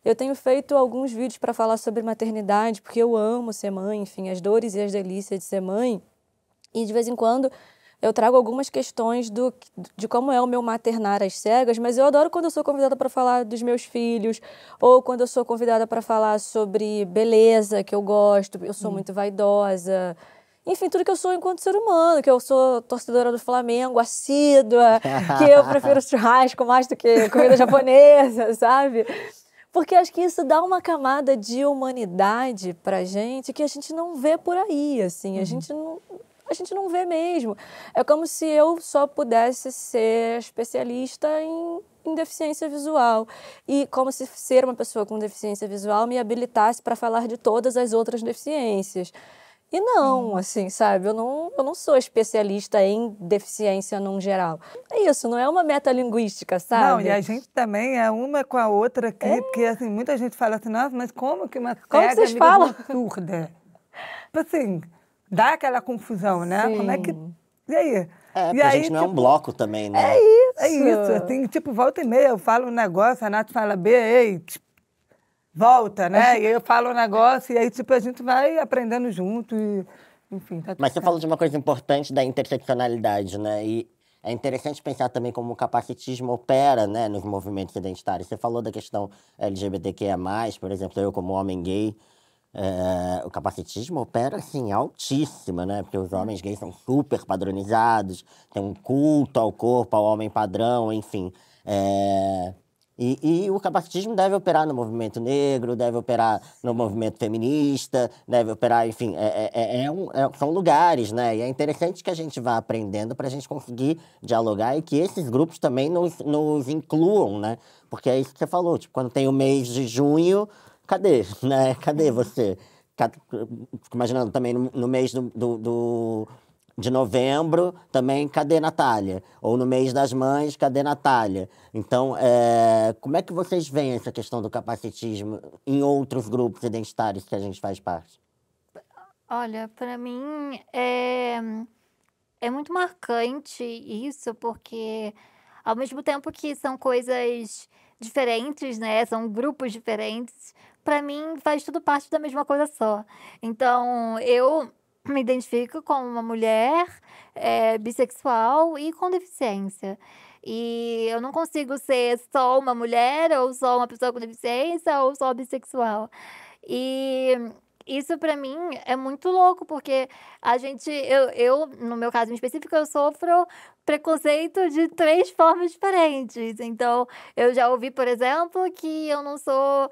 Eu tenho feito alguns vídeos para falar sobre maternidade, porque eu amo ser mãe, enfim, as dores e as delícias de ser mãe. E, de vez em quando, eu trago algumas questões de como é o meu maternar às cegas, mas eu adoro quando eu sou convidada para falar dos meus filhos, ou quando eu sou convidada para falar sobre beleza, que eu gosto, eu sou muito vaidosa. Enfim, tudo que eu sou enquanto ser humano, que eu sou torcedora do Flamengo, assídua, que eu prefiro churrasco mais do que comida japonesa, sabe? Porque acho que isso dá uma camada de humanidade pra gente que a gente não vê por aí, assim, a gente não vê mesmo. É como se eu só pudesse ser especialista em deficiência visual. E como se ser uma pessoa com deficiência visual me habilitasse para falar de todas as outras deficiências. E não, assim, sabe? Eu não sou especialista em deficiência num geral. É isso, não é uma metalinguística, sabe? Não, e a gente também é uma com a outra aqui, porque assim, muita gente fala assim, nossa, mas como que uma Como cega vocês amiga de falam? uma surda? Tipo assim, dá aquela confusão, né? Sim. Como é que... E aí? Porque E a aí, gente não é um tipo, bloco também, né? É isso, assim, tipo, volta e meia, eu falo um negócio, a Nath fala B, ei, volta, né? E aí eu falo um negócio, e aí, tipo, a gente vai aprendendo junto e, enfim, tá tudo Mas você certo. falou de uma coisa importante da interseccionalidade, né? E é interessante pensar também como o capacitismo opera, né, nos movimentos identitários. Você falou da questão LGBTQIA+, por exemplo, eu como homem gay, o capacitismo opera, assim, altíssima, né? Porque os homens gays são super padronizados, tem um culto ao corpo, ao homem padrão, enfim. E o capacitismo deve operar no movimento negro, deve operar no movimento feminista, deve operar, enfim, são lugares, né? E é interessante que a gente vá aprendendo para a gente conseguir dialogar e que esses grupos também nos incluam, né? Porque é isso que você falou, tipo, quando tem o mês de junho, cadê, né? Cadê você? Fico imaginando também no mês de novembro, também, cadê Natália? Ou no mês das mães, cadê Natália? Então, como é que vocês veem essa questão do capacitismo em outros grupos identitários que a gente faz parte? Olha, para mim é muito marcante isso, porque ao mesmo tempo que são coisas diferentes, né? São grupos diferentes, para mim faz tudo parte da mesma coisa só. Então, eu me identifico como uma mulher bissexual e com deficiência. E eu não consigo ser só uma mulher, ou só uma pessoa com deficiência, ou só bissexual. E isso pra mim é muito louco, porque no meu caso em específico, eu sofro preconceito de 3 formas diferentes. Então, eu já ouvi, por exemplo, que eu não sou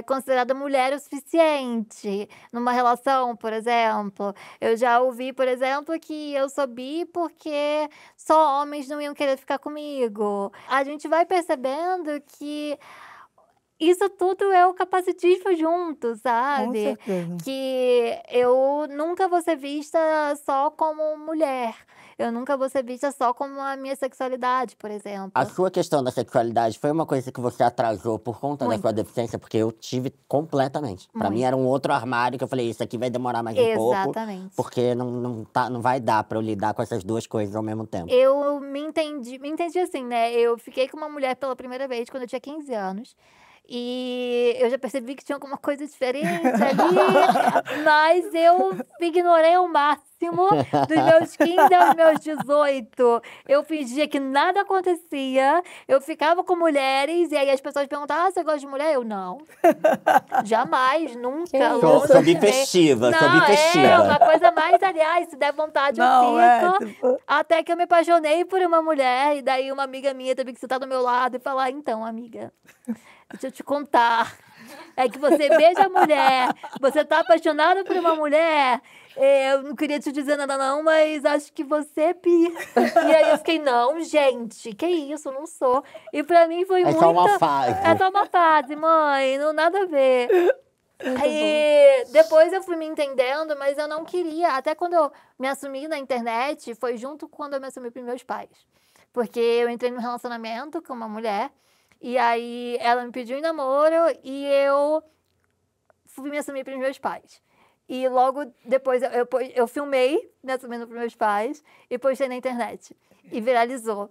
considerada mulher o suficiente numa relação, por exemplo. Eu já ouvi, por exemplo, que eu sou bi porque só homens não iam querer ficar comigo. A gente vai percebendo que isso tudo é o capacitismo junto, Com sabe? certeza. Que eu nunca vou ser vista só como mulher. Eu nunca vou ser vista só como a minha sexualidade, por exemplo. A sua questão da sexualidade foi uma coisa que você atrasou por conta da Muito. sua deficiência? Porque eu tive completamente. Pra mim Muito. era um outro armário que eu falei, isso aqui vai demorar mais um pouco. Exatamente. Porque não vai dar pra eu lidar com essas duas coisas ao mesmo tempo. Eu me entendi assim, né? Eu fiquei com uma mulher pela primeira vez quando eu tinha 15 anos. E eu já percebi que tinha alguma coisa diferente ali, mas eu ignorei ao máximo dos meus 15 aos meus 18. Eu fingia que nada acontecia, eu ficava com mulheres, e aí as pessoas perguntavam, você gosta de mulher? Eu, não. Jamais, nunca. Que longe isso? Sou de mim. bifestiva, sou Não, bifestiva. é uma coisa mais, aliás, se der vontade Não, eu fico. tipo, Até que eu me apaixonei por uma mulher, e daí uma amiga minha teve que sentar do meu lado e falar, então, amiga, deixa eu te contar. É que você beija a mulher, você tá apaixonado por uma mulher. Eu não queria te dizer nada não, mas acho que você é bi. E aí eu fiquei, não, gente, que isso, não sou. E pra mim foi É muito... só uma fase. É só uma fase, mãe, não nada a ver. Muito Aí depois eu fui me entendendo, mas eu não queria. Até quando eu me assumi na internet, foi junto quando eu me assumi para meus pais. Porque eu entrei num relacionamento com uma mulher, e aí ela me pediu em namoro, e eu fui me assumir para meus pais. E logo depois eu filmei me assumindo para meus pais e postei na internet. E viralizou.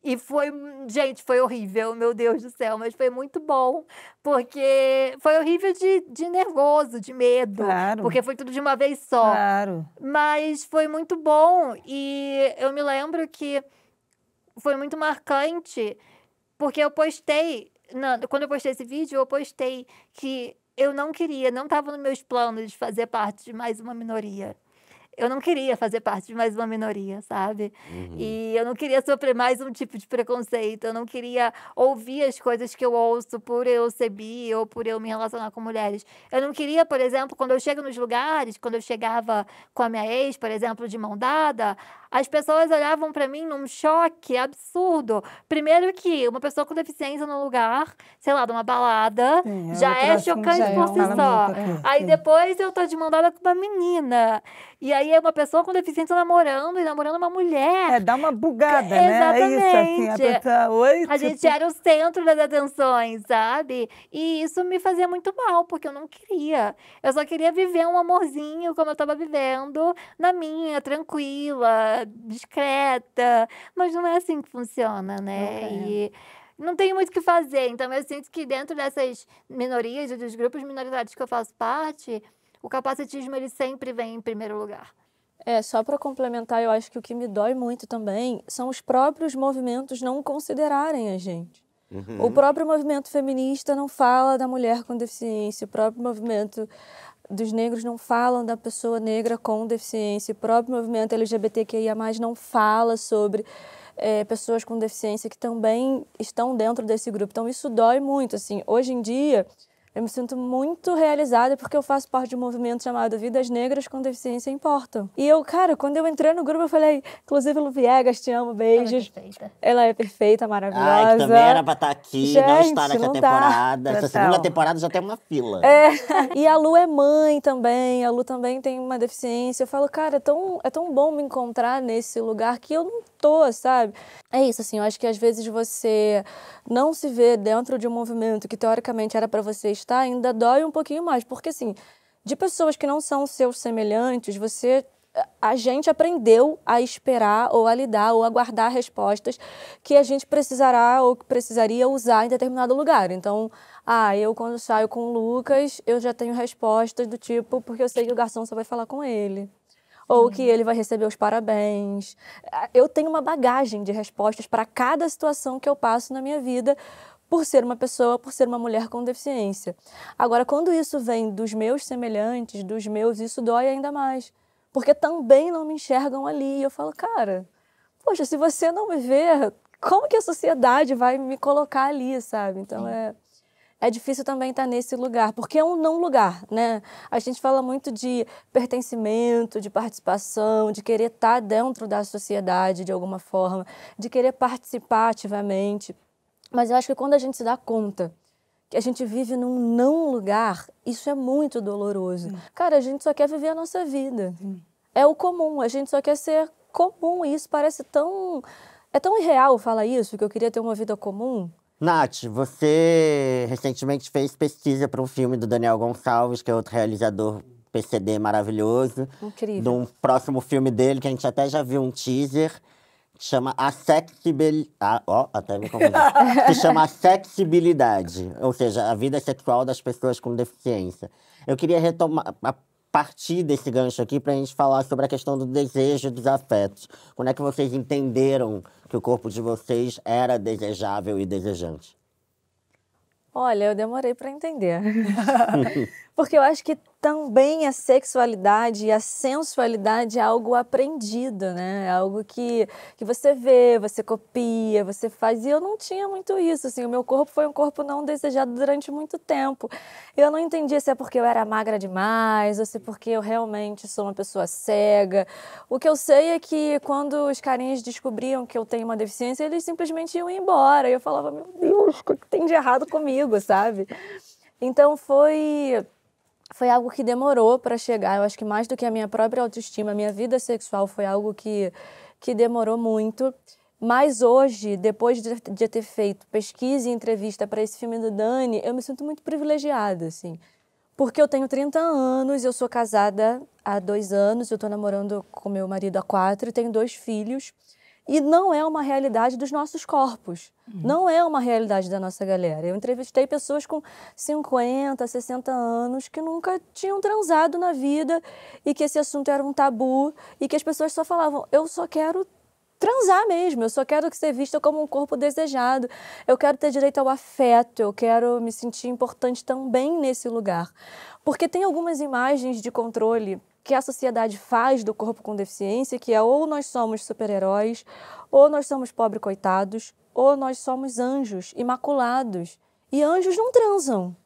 E foi, gente, foi horrível, meu Deus do céu, mas foi muito bom, porque foi horrível de nervoso, de medo, Claro. porque foi tudo de uma vez só. Claro. Mas foi muito bom, e eu me lembro que foi muito marcante, porque eu postei, quando eu postei esse vídeo, eu postei que eu não queria, não estava nos meus planos de fazer parte de mais uma minoria. Eu não queria fazer parte de mais uma minoria, sabe? E eu não queria sofrer mais um tipo de preconceito. Eu não queria ouvir as coisas que eu ouço por eu ser bi ou por eu me relacionar com mulheres. Eu não queria, por exemplo, quando eu chego nos lugares, quando eu chegava com a minha ex, por exemplo, de mão dada, as pessoas olhavam pra mim num choque absurdo. Primeiro que uma pessoa com deficiência no lugar, sei lá, de uma balada, Sim, já outro é assunto, chocante já por si fala só. muito aqui, Aí sim. depois eu tô de mão dada com uma menina. E aí é uma pessoa com deficiência namorando e namorando uma mulher. É, dá uma bugada, né? É isso, assim, a Exatamente. pessoa, oi, A gente era o centro das atenções, sabe? E isso me fazia muito mal, porque eu não queria. Eu só queria viver um amorzinho como eu tava vivendo, na minha, tranquila, discreta. Mas não é assim que funciona, né? Não é. E não tem muito o que fazer. Então, eu sinto que dentro dessas minorias e dos grupos minoritários que eu faço parte, o capacitismo, ele sempre vem em primeiro lugar. Só para complementar, eu acho que o que me dói muito também são os próprios movimentos não considerarem a gente. O próprio movimento feminista não fala da mulher com deficiência, o próprio movimento dos negros não falam da pessoa negra com deficiência, o próprio movimento LGBTQIA+, não fala sobre pessoas com deficiência que também estão dentro desse grupo. Então isso dói muito, assim. Hoje em dia, eu me sinto muito realizada porque eu faço parte de um movimento chamado Vidas Negras com Deficiência Importam. E eu, cara, quando eu entrei no grupo, eu falei, inclusive, Lu Viegas, te amo, beijos. Perfeita. Ela é perfeita, maravilhosa. Ai, que também era pra estar aqui, não Gente, está nessa não tá. temporada. Essa Total. segunda temporada já tem uma fila. E a Lu é mãe também, a Lu também tem uma deficiência. Eu falo, cara, é tão bom me encontrar nesse lugar que eu não tô, sabe? É isso, assim, eu acho que às vezes você não se vê dentro de um movimento que teoricamente era para você estar, ainda dói um pouquinho mais, porque assim, de pessoas que não são seus semelhantes, a gente aprendeu a esperar ou a lidar ou a guardar respostas que a gente precisará ou que precisaria usar em determinado lugar. Então, eu quando saio com o Lucas, eu já tenho respostas do tipo, porque eu sei que o garçom só vai falar com ele. Ou que ele vai receber os parabéns. Eu tenho uma bagagem de respostas para cada situação que eu passo na minha vida, por ser uma pessoa, por ser uma mulher com deficiência. Agora, quando isso vem dos meus semelhantes, isso dói ainda mais. Porque também não me enxergam ali. E eu falo, cara, poxa, se você não me vê, como que a sociedade vai me colocar ali, sabe? Então, é difícil também estar nesse lugar, porque é um não lugar, né? A gente fala muito de pertencimento, de participação, de querer estar dentro da sociedade de alguma forma, de querer participar ativamente. Mas eu acho que quando a gente se dá conta que a gente vive num não lugar, isso é muito doloroso. Cara, a gente só quer viver a nossa vida. É o comum, a gente só quer ser comum. E isso parece tão... É tão irreal falar isso, que eu queria ter uma vida comum. Nath, você recentemente fez pesquisa para um filme do Daniel Gonçalves, que é outro realizador PCD maravilhoso. Incrível. De um próximo filme dele, que a gente até já viu um teaser, chama até me confundi. Se chama acessibilidade, ou seja, a vida sexual das pessoas com deficiência. Eu queria retomar, a partir desse gancho aqui, para a gente falar sobre a questão do desejo e dos afetos. Quando é que vocês entenderam que o corpo de vocês era desejável e desejante? Olha, eu demorei para entender. Porque eu acho que também a sexualidade e a sensualidade é algo aprendido, né? É algo que você vê, você copia, você faz. E eu não tinha muito isso, assim. O meu corpo foi um corpo não desejado durante muito tempo. Eu não entendia se é porque eu era magra demais ou se é porque eu realmente sou uma pessoa cega. O que eu sei é que quando os carinhas descobriam que eu tenho uma deficiência, eles simplesmente iam embora. E eu falava, meu Deus, o que tem de errado comigo, sabe? Então foi algo que demorou para chegar. Eu acho que mais do que a minha própria autoestima, a minha vida sexual foi algo que demorou muito. Mas hoje, depois de ter feito pesquisa e entrevista para esse filme do Dani, eu me sinto muito privilegiada, assim. Porque eu tenho 30 anos, eu sou casada há 2 anos, eu estou namorando com meu marido há 4 e tenho 2 filhos. E não é uma realidade dos nossos corpos. Não é uma realidade da nossa galera. Eu entrevistei pessoas com 50, 60 anos que nunca tinham transado na vida e que esse assunto era um tabu e que as pessoas só falavam, eu só quero transar mesmo, eu só quero ser vista como um corpo desejado, eu quero ter direito ao afeto, eu quero me sentir importante também nesse lugar. Porque tem algumas imagens de controle que a sociedade faz do corpo com deficiência, que é ou nós somos super-heróis, ou nós somos pobres coitados, ou nós somos anjos imaculados. E anjos não transam,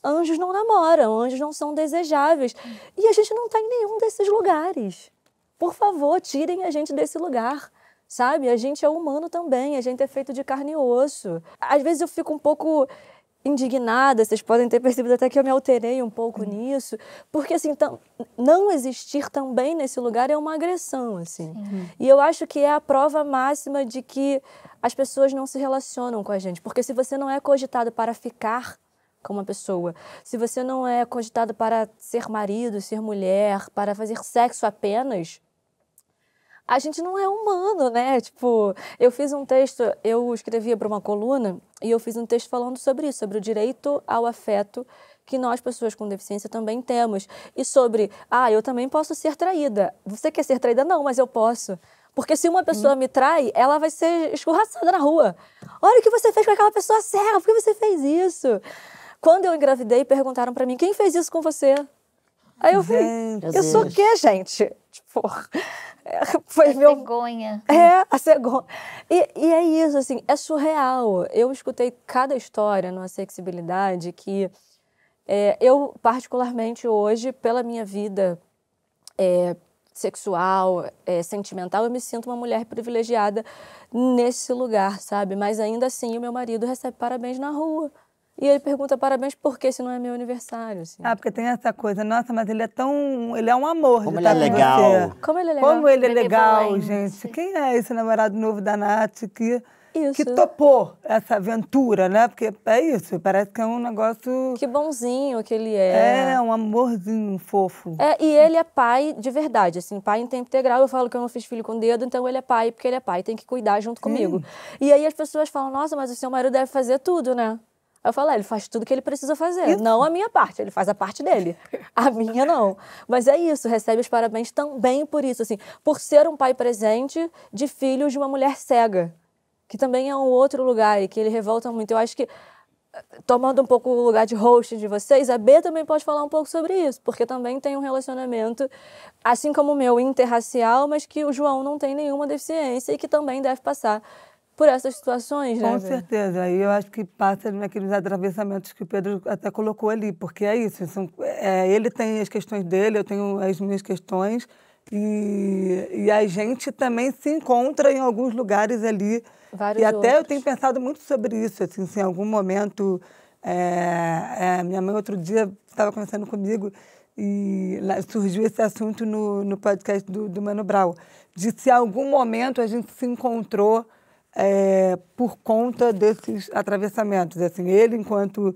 anjos não namoram, anjos não são desejáveis. E a gente não está em nenhum desses lugares. Por favor, tirem a gente desse lugar. Sabe? A gente é humano também, a gente é feito de carne e osso. Às vezes eu fico um pouco indignada, vocês podem ter percebido até que eu me alterei um pouco nisso, porque assim, não existir também nesse lugar é uma agressão, assim. E eu acho que é a prova máxima de que as pessoas não se relacionam com a gente, porque se você não é cogitado para ficar com uma pessoa, se você não é cogitado para ser marido, ser mulher, para fazer sexo apenas, a gente não é humano, né? Tipo, eu fiz um texto, eu escrevia para uma coluna e eu fiz um texto falando sobre isso, sobre o direito ao afeto que nós, pessoas com deficiência, também temos. E sobre, eu também posso ser traída. Você quer ser traída? Não, mas eu posso. Porque se uma pessoa me trai, ela vai ser escorraçada na rua. Olha o que você fez com aquela pessoa cega, por que você fez isso? Quando eu engravidei, perguntaram para mim, quem fez isso com você? Aí eu falei, eu sou o quê, gente? Tipo... Foi a cegonha. A cegonha. E é isso, assim, é surreal. Eu escutei cada história no Acessibilidade que eu, particularmente hoje, pela minha vida sexual, sentimental, eu me sinto uma mulher privilegiada nesse lugar, sabe? Mas ainda assim, o meu marido recebe parabéns na rua. E ele pergunta parabéns por quê, se não é meu aniversário, assim. Porque tem essa coisa, nossa, mas ele é um amor. Como ele é legal. Como ele é legal. Como ele é legal, gente. Quem é esse namorado novo da Nath que topou essa aventura, né? Porque é isso, parece que é um negócio... Que bonzinho que ele é. É, um amorzinho fofo. E ele é pai de verdade, assim, pai em tempo integral. Eu falo que eu não fiz filho com dedo, então ele é pai porque ele é pai, tem que cuidar junto comigo. E aí as pessoas falam, nossa, mas o seu marido deve fazer tudo, né? Eu falo, ele faz tudo que ele precisa fazer. Isso. Não a minha parte, ele faz a parte dele. A minha não. Mas é isso, recebe os parabéns também por isso, assim, por ser um pai presente de filhos de uma mulher cega, que também é um outro lugar e que ele revolta muito. Eu acho que, tomando um pouco o lugar de host de vocês, a B também pode falar um pouco sobre isso, porque também tem um relacionamento, assim como o meu, interracial, mas que o João não tem nenhuma deficiência e que também deve passar por essas situações, né? Com certeza. Aí eu acho que passa naqueles atravessamentos que o Pedro até colocou ali, porque é isso. Ele tem as questões dele, eu tenho as minhas questões, e a gente também se encontra em alguns lugares ali. Vários até outros. Eu tenho pensado muito sobre isso, assim, se em algum momento... minha mãe outro dia estava conversando comigo e surgiu esse assunto no podcast do Mano Brown, de se em algum momento a gente se encontrou por conta desses atravessamentos. Assim, ele enquanto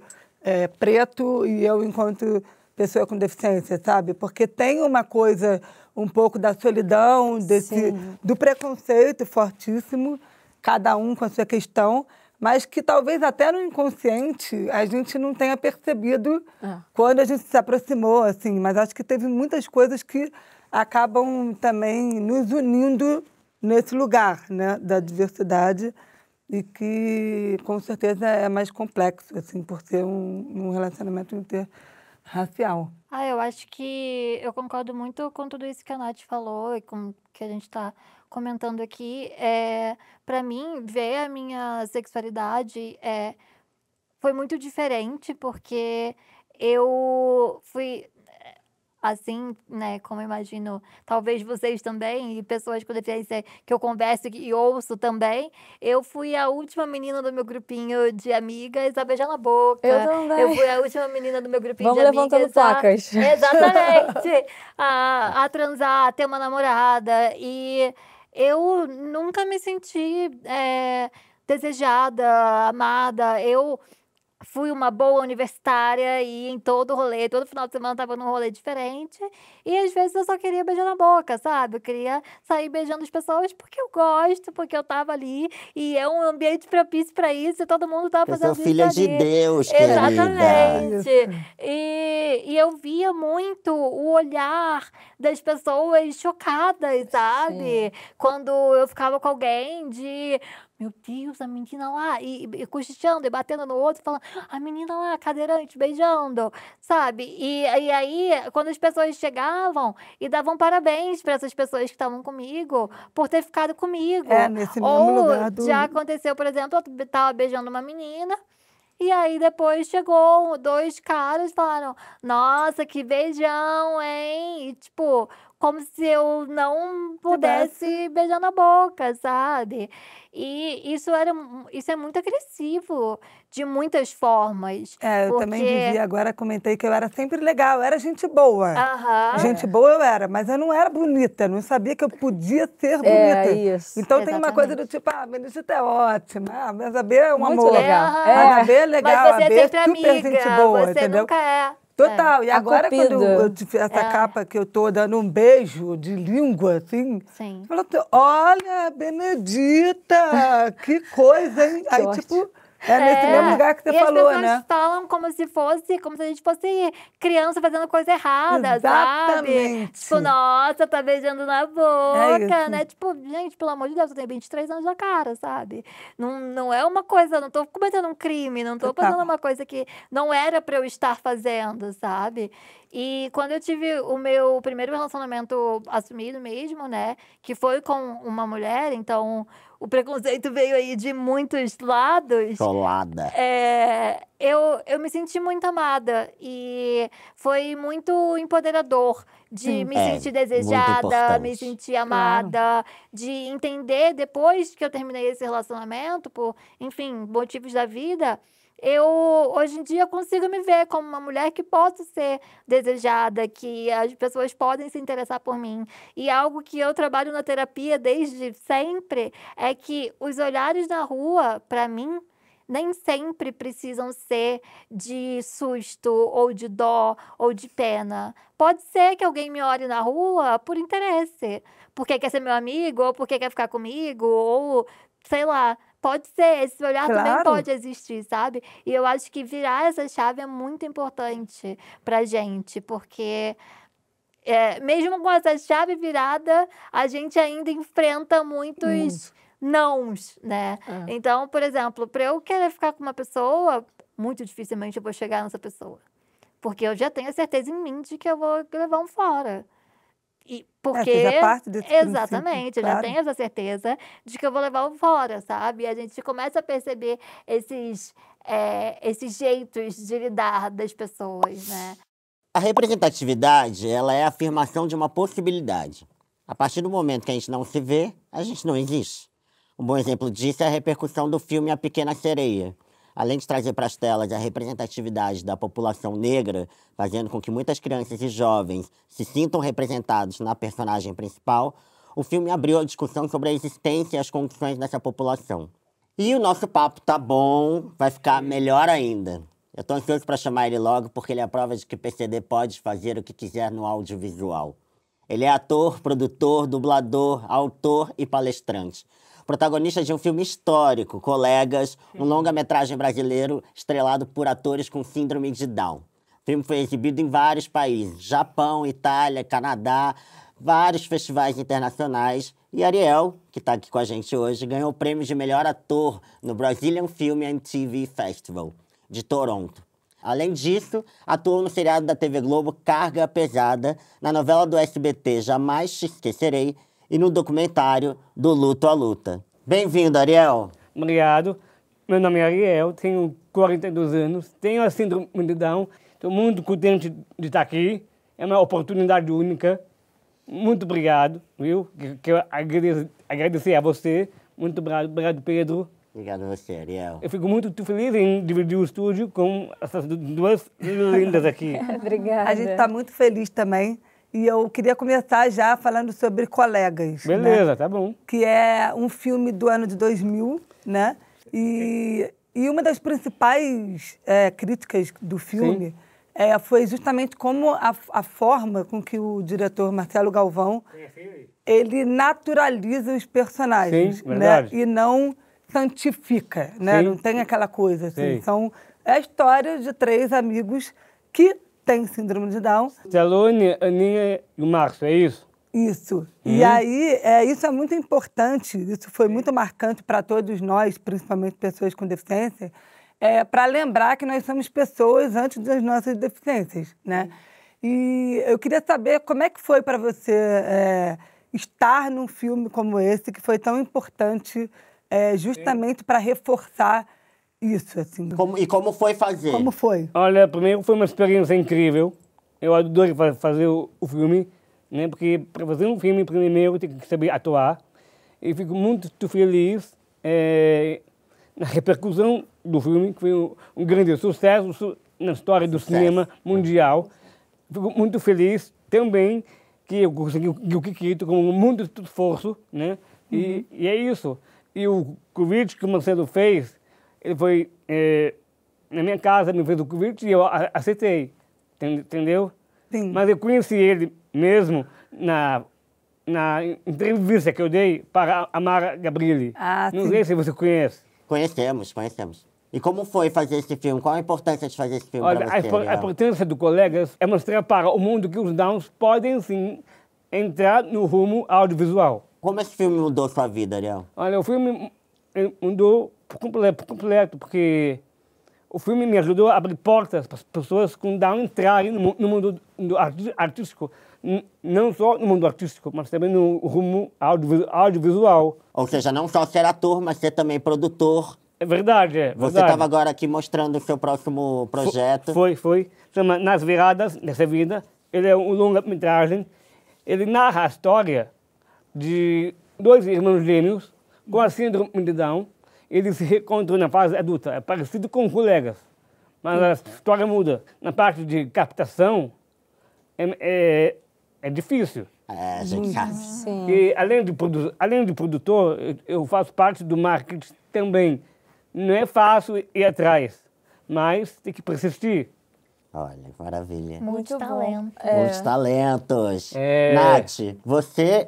preto e eu enquanto pessoa com deficiência, sabe? Porque tem uma coisa, um pouco da solidão, Sim. do preconceito fortíssimo, cada um com a sua questão, mas que talvez até no inconsciente a gente não tenha percebido quando a gente se aproximou, assim. Mas acho que teve muitas coisas que acabam também nos unindo nesse lugar, né, da diversidade e que, com certeza, é mais complexo, assim, por ser um relacionamento interracial. Eu acho que eu concordo muito com tudo isso que a Nath falou e com o que a gente está comentando aqui. Para mim, ver a minha sexualidade foi muito diferente, porque eu fui assim, né, como eu imagino, talvez vocês também, e pessoas com deficiência que eu converso e ouço também, eu fui a última menina do meu grupinho de amigas a beijar na boca. Eu também. Eu fui a última menina do meu grupinho Vamos de amigas levantando placas. Exatamente! A transar, a ter uma namorada. E eu nunca me senti desejada, amada. Eu fui uma boa universitária e em todo rolê, todo final de semana eu tava num rolê diferente. E às vezes eu só queria beijar na boca, sabe? Eu queria sair beijando as pessoas porque eu gosto, porque eu tava ali. E é um ambiente propício pra isso e todo mundo tava Eu sou fazendo isso filha de ali. Deus, querida. Exatamente. E eu via muito o olhar das pessoas chocadas, sabe? Quando eu ficava com alguém de... Meu Deus, a menina lá, e cochichando, e batendo no outro, falando, a menina lá, cadeirante, beijando, sabe? E aí, quando as pessoas chegavam e davam parabéns para essas pessoas que estavam comigo, por ter ficado comigo. Nesse mesmo Ou lugar já aconteceu, por exemplo, eu tava beijando uma menina, e aí depois chegou 2 caras e falaram, nossa, que beijão, hein? E, tipo, como se eu não pudesse beijar na boca, sabe? E isso é muito agressivo, de muitas formas. Eu também dizia, agora comentei que eu era sempre legal, eu era gente boa. Gente boa eu era, mas eu não era bonita, não sabia que eu podia ser bonita. Isso. Então tem uma coisa do tipo, a Benedita é ótima, mas a B é um Muito amor. legal. Mas a B é legal, Mas você a B é é sempre super amiga, gente boa, você entendeu? nunca é. Total. E agora, quando Cupido. eu tive essa capa que eu tô dando um beijo de língua, assim, Sim. falou, olha, Benedita, que coisa, hein? Aí, ótimo. tipo, nesse mesmo lugar que você falou, as pessoas né? falam como se a gente fosse criança fazendo coisa errada, Exatamente. sabe? Tipo, nossa, tá beijando na boca, isso. né? Tipo, gente, pelo amor de Deus, eu tenho 23 anos na cara, sabe? Não é uma coisa, não tô cometendo um crime, não tô fazendo uma coisa que não era pra eu estar fazendo, sabe? E quando eu tive o meu primeiro relacionamento assumido mesmo, né? Que foi com uma mulher, então o preconceito veio aí de muitos lados. Solada. Eu me senti muito amada e foi muito empoderador de me sentir desejada, me sentir amada, de entender depois que eu terminei esse relacionamento, por, enfim, motivos da vida. Eu, hoje em dia, consigo me ver como uma mulher que posso ser desejada, que as pessoas podem se interessar por mim. E algo que eu trabalho na terapia desde sempre é que os olhares na rua, para mim, nem sempre precisam ser de susto, ou de dó, ou de pena. Pode ser que alguém me olhe na rua por interesse, porque quer ser meu amigo, ou porque quer ficar comigo, ou sei lá. Pode ser, esse olhar também pode existir, sabe? E eu acho que virar essa chave é muito importante pra gente, porque mesmo com essa chave virada, a gente ainda enfrenta muitos nãos, né? Então, por exemplo, para eu querer ficar com uma pessoa, muito dificilmente eu vou chegar nessa pessoa. Porque eu já tenho a certeza em mim de que eu vou levar um fora. Porque, já parte desse exatamente, princípio, eu já tenho essa certeza de que eu vou levar um fora, sabe? E a gente começa a perceber esses jeitos de lidar das pessoas, né? A representatividade, ela é a afirmação de uma possibilidade. A partir do momento que a gente não se vê, a gente não existe. Um bom exemplo disso é a repercussão do filme A Pequena Sereia. Além de trazer para as telas a representatividade da população negra, fazendo com que muitas crianças e jovens se sintam representados na personagem principal, o filme abriu a discussão sobre a existência e as condições dessa população. E o nosso papo tá bom, vai ficar melhor ainda. Eu tô ansioso para chamar ele logo, porque ele é a prova de que PCD pode fazer o que quiser no audiovisual. Ele é ator, produtor, dublador, autor e palestrante. Protagonista de um filme histórico, Colegas, um longa-metragem brasileiro estrelado por atores com síndrome de Down. O filme foi exibido em vários países, Japão, Itália, Canadá, vários festivais internacionais. E Ariel, que está aqui com a gente hoje, ganhou o prêmio de melhor ator no Brazilian Film and TV Festival, de Toronto. Além disso, atuou no seriado da TV Globo Carga Pesada, na novela do SBT Jamais Te Esquecerei e no documentário Do Luto à Luta. Bem-vindo, Ariel. Obrigado. Meu nome é Ariel, tenho 42 anos, tenho a síndrome de Down. Estou muito contente de estar aqui. É uma oportunidade única. Muito obrigado, viu? Quero agradecer a você. Muito obrigado, Pedro. Obrigado a você, Ariel. Eu fico muito feliz em dividir o estúdio com essas duas lindas aqui. Obrigada. A gente está muito feliz também. E eu queria começar já falando sobre Colegas. Beleza, né? tá bom. Que é um filme do ano de 2000, né? E uma das principais críticas do filme foi justamente como a forma com que o diretor Marcelo Galvão ele naturaliza os personagens, Sim, né? verdade. E não santifica, né? Sim. Não tem aquela coisa assim. Sim. É a história de 3 amigos que têm síndrome de Down. Salone, Aninha e o Márcio, é isso? Isso. E aí, isso é muito importante, isso foi muito marcante para todos nós, principalmente pessoas com deficiência, para lembrar que nós somos pessoas antes das nossas deficiências, né? E eu queria saber como é que foi para você estar num filme como esse, que foi tão importante justamente para reforçar isso, assim. Como foi fazer? Como foi? Olha, primeiro foi uma experiência incrível. Eu adorei fazer o filme, né? Porque para fazer um filme, primeiro tem que saber atuar. E fico muito feliz na repercussão do filme, que foi um grande sucesso na história do cinema mundial. Fico muito feliz também que eu consegui o que quero com muito esforço, né? E é isso. E o convite que o Marcelo fez, ele foi na minha casa, me fez o convite e eu aceitei, entendeu? Sim. Mas eu conheci ele mesmo na entrevista que eu dei para a Mara Gabrilli. Ah, Não sim. sei se você conhece. Conhecemos. E como foi fazer esse filme? Qual a importância de fazer esse filme Olha, para você, a Ariel? importância do Colegas é mostrar para o mundo que os Downs podem, sim, entrar no rumo audiovisual. Como esse filme mudou sua vida, Ariel? Olha, o filme mudou por completo, porque o filme me ajudou a abrir portas para as pessoas com Down entrarem no mundo artístico. Não só no mundo artístico, mas também no rumo audiovisual. Ou seja, não só ser ator, mas ser também produtor. É verdade, é Você verdade. estava agora aqui mostrando o seu próximo projeto. Foi. Chama Nas Viradas dessa Vida. Ele é um longa-metragem. Ele narra a história de 2 irmãos gêmeos com a síndrome de Down. Eles se encontram na fase adulta. É parecido com Colegas, mas a história muda. Na parte de captação, é difícil. A gente sabe. Sim. E além de produtor, eu faço parte do marketing também. Não é fácil ir atrás, mas tem que persistir. Olha, que maravilha. Muito Muito bom. talento. Muitos talentos. É. Nath, você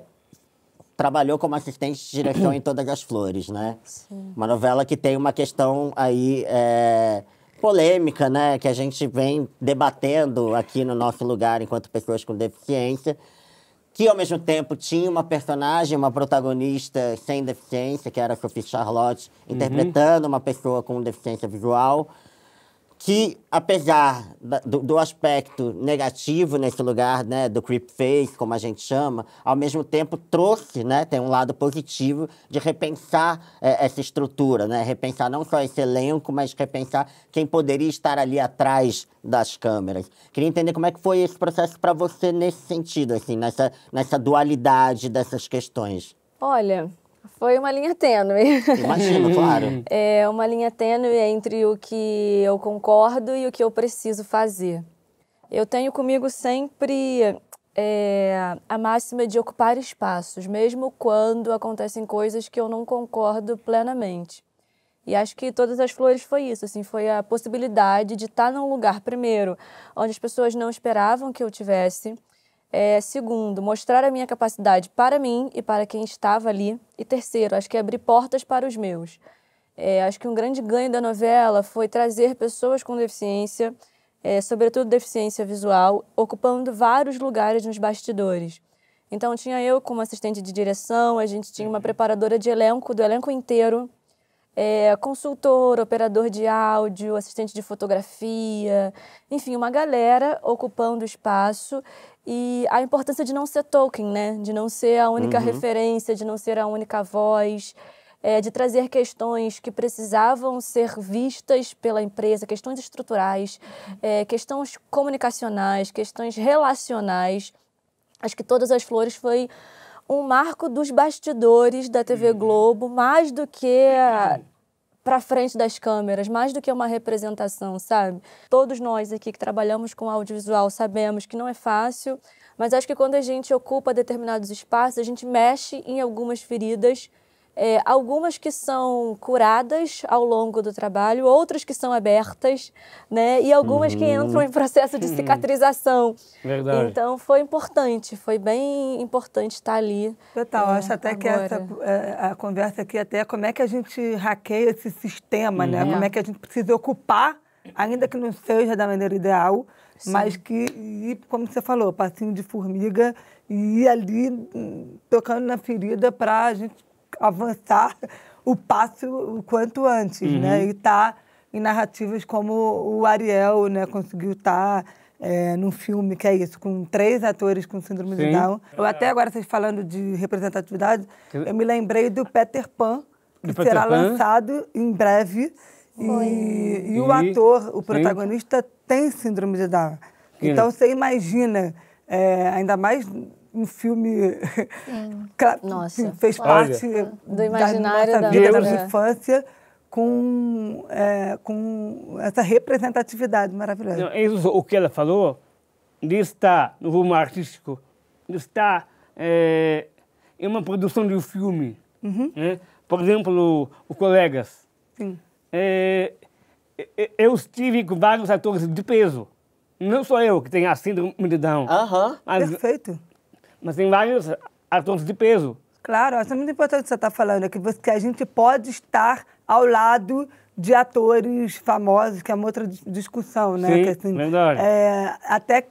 trabalhou como assistente de direção em Todas as Flores, né? Sim. Uma novela que tem uma questão aí polêmica, né? Que a gente vem debatendo aqui no nosso lugar enquanto pessoas com deficiência. Que, ao mesmo tempo, tinha uma personagem, uma protagonista sem deficiência, que era a Sophie Charlotte, interpretando uma pessoa com deficiência visual, que, apesar do aspecto negativo nesse lugar, né, do creep face, como a gente chama, ao mesmo tempo trouxe, né, tem um lado positivo de repensar essa estrutura, né, repensar não só esse elenco, mas repensar quem poderia estar ali atrás das câmeras. Queria entender como é que foi esse processo para você nesse sentido, assim, nessa dualidade dessas questões. Olha, foi uma linha tênue. Imagino, claro. É uma linha tênue entre o que eu concordo e o que eu preciso fazer. Eu tenho comigo sempre a máxima de ocupar espaços, mesmo quando acontecem coisas que eu não concordo plenamente. E acho que Todas as Flores foi isso, assim, foi a possibilidade de estar num lugar, primeiro, onde as pessoas não esperavam que eu tivesse, Segundo, mostrar a minha capacidade para mim e para quem estava ali. E terceiro, acho que abrir portas para os meus. Acho que um grande ganho da novela foi trazer pessoas com deficiência, sobretudo deficiência visual, ocupando vários lugares nos bastidores. Então, tinha eu como assistente de direção, a gente tinha uma preparadora de elenco, do elenco inteiro, consultor, operador de áudio, assistente de fotografia, enfim, uma galera ocupando espaço. E a importância de não ser token, né? De não ser a única referência, de não ser a única voz, de trazer questões que precisavam ser vistas pela empresa, questões estruturais, questões comunicacionais, questões relacionais. Acho que Todas as Flores foi um marco dos bastidores da TV Globo, mais do que para frente das câmeras, mais do que uma representação, sabe? Todos nós aqui que trabalhamos com audiovisual sabemos que não é fácil, mas acho que quando a gente ocupa determinados espaços, a gente mexe em algumas feridas, algumas que são curadas ao longo do trabalho, outras que são abertas, né? E algumas que entram em processo de cicatrização. Verdade. Então, foi importante, foi bem importante estar ali. Total, acho até que a conversa aqui até é como é que a gente hackeia esse sistema, né? Como é que a gente precisa ocupar, ainda que não seja da maneira ideal, mas que, como você falou, passinho de formiga, e ir ali tocando na ferida para a gente avançar o passo o quanto antes, né? E estar em narrativas como o Ariel, né? Conseguiu estar num filme que é isso, com 3 atores com síndrome de Down. Eu até agora, vocês falando de representatividade, eu me lembrei do Peter Pan, que será lançado em breve. E o ator, o protagonista, tem síndrome de Down. Então, você imagina, ainda mais um filme que fez parte do imaginário da nossa vida, da nossa nossa infância, com essa representatividade maravilhosa. Não, isso, o que ela falou, de estar no rumo artístico, de estar em uma produção de um filme. Né? Por exemplo, o Colegas. Sim. Eu estive com vários atores de peso. Não só eu, que tenho a síndrome de Down. Perfeito. Mas tem vários atores de peso. Claro, acho muito importante o que você está falando, que a gente pode estar ao lado de atores famosos, que é uma outra discussão, né? Sim, que, assim, verdade. Até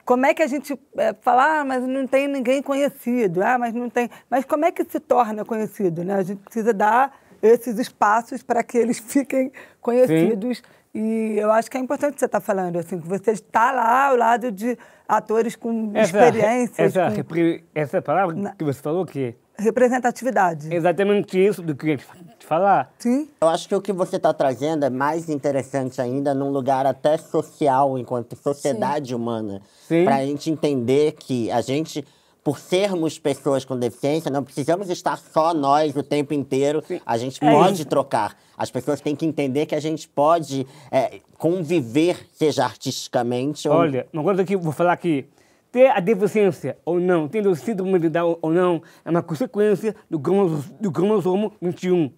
como é que a gente fala, mas não tem ninguém conhecido, mas não tem... Mas como é que se torna conhecido, né? A gente precisa dar esses espaços para que eles fiquem conhecidos. Sim. E eu acho que é importante o que você está falando, assim, que você está lá ao lado de atores com experiências. Essa palavra que você falou, que representatividade. Exatamente isso do que eu ia te falar. Sim. Eu acho que o que você está trazendo é mais interessante ainda num lugar até social, enquanto sociedade humana. Para a gente entender que a gente, por sermos pessoas com deficiência, não precisamos estar só nós o tempo inteiro. Sim. A gente pode trocar. As pessoas têm que entender que a gente pode conviver, seja artisticamente ou... Olha, uma coisa que eu vou falar aqui. Ter a deficiência ou não, tendo síndrome de Down ou não, é uma consequência do cromossomo 21.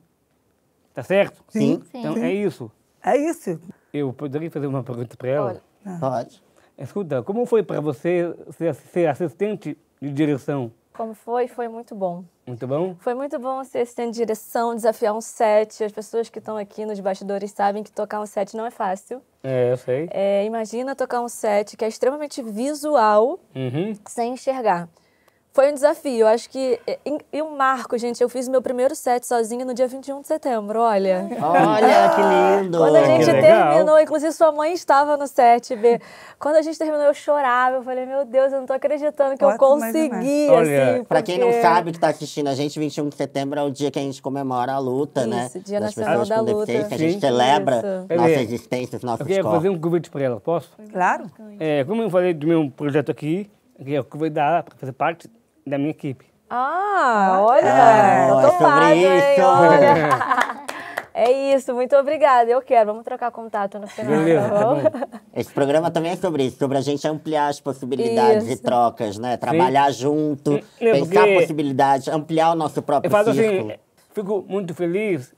Tá certo? Sim. Então, é isso. É isso. Eu poderia fazer uma pergunta para ela? Pode. Escuta, como foi para você ser assistente de direção? Como foi? Foi muito bom. Muito bom? Foi muito bom ser assistente de direção, desafiar um set. As pessoas que estão aqui nos bastidores sabem que tocar um set não é fácil. Eu sei. Imagina tocar um set que é extremamente visual, sem enxergar. Foi um desafio. Eu acho que... E um marco, gente. Eu fiz o meu primeiro set sozinha no dia 21 de setembro, olha. Olha, que lindo! Quando a gente terminou, inclusive sua mãe estava no set, Bê. Quando a gente terminou, eu chorava. Eu falei, meu Deus, eu não tô acreditando que eu consegui, assim. Pra quem não sabe que tá assistindo a gente, 21 de setembro é o dia que a gente comemora a luta, né? Isso, Dia das Nacional pessoas da com Luta. deficiência. A gente celebra nossa existência, os nossos corpos. Eu queria fazer um convite para ela, posso? Claro. Como eu falei do meu projeto aqui, eu queria convidar para fazer parte da minha equipe. Olha, tô topado, hein? Olha. É isso, muito obrigada. Eu quero, vamos trocar contato no final. Beleza, tá bom. Esse programa também é sobre isso, sobre a gente ampliar as possibilidades e trocas, né? Trabalhar junto, pensar possibilidades, ampliar o nosso próprio círculo. Assim, fico muito feliz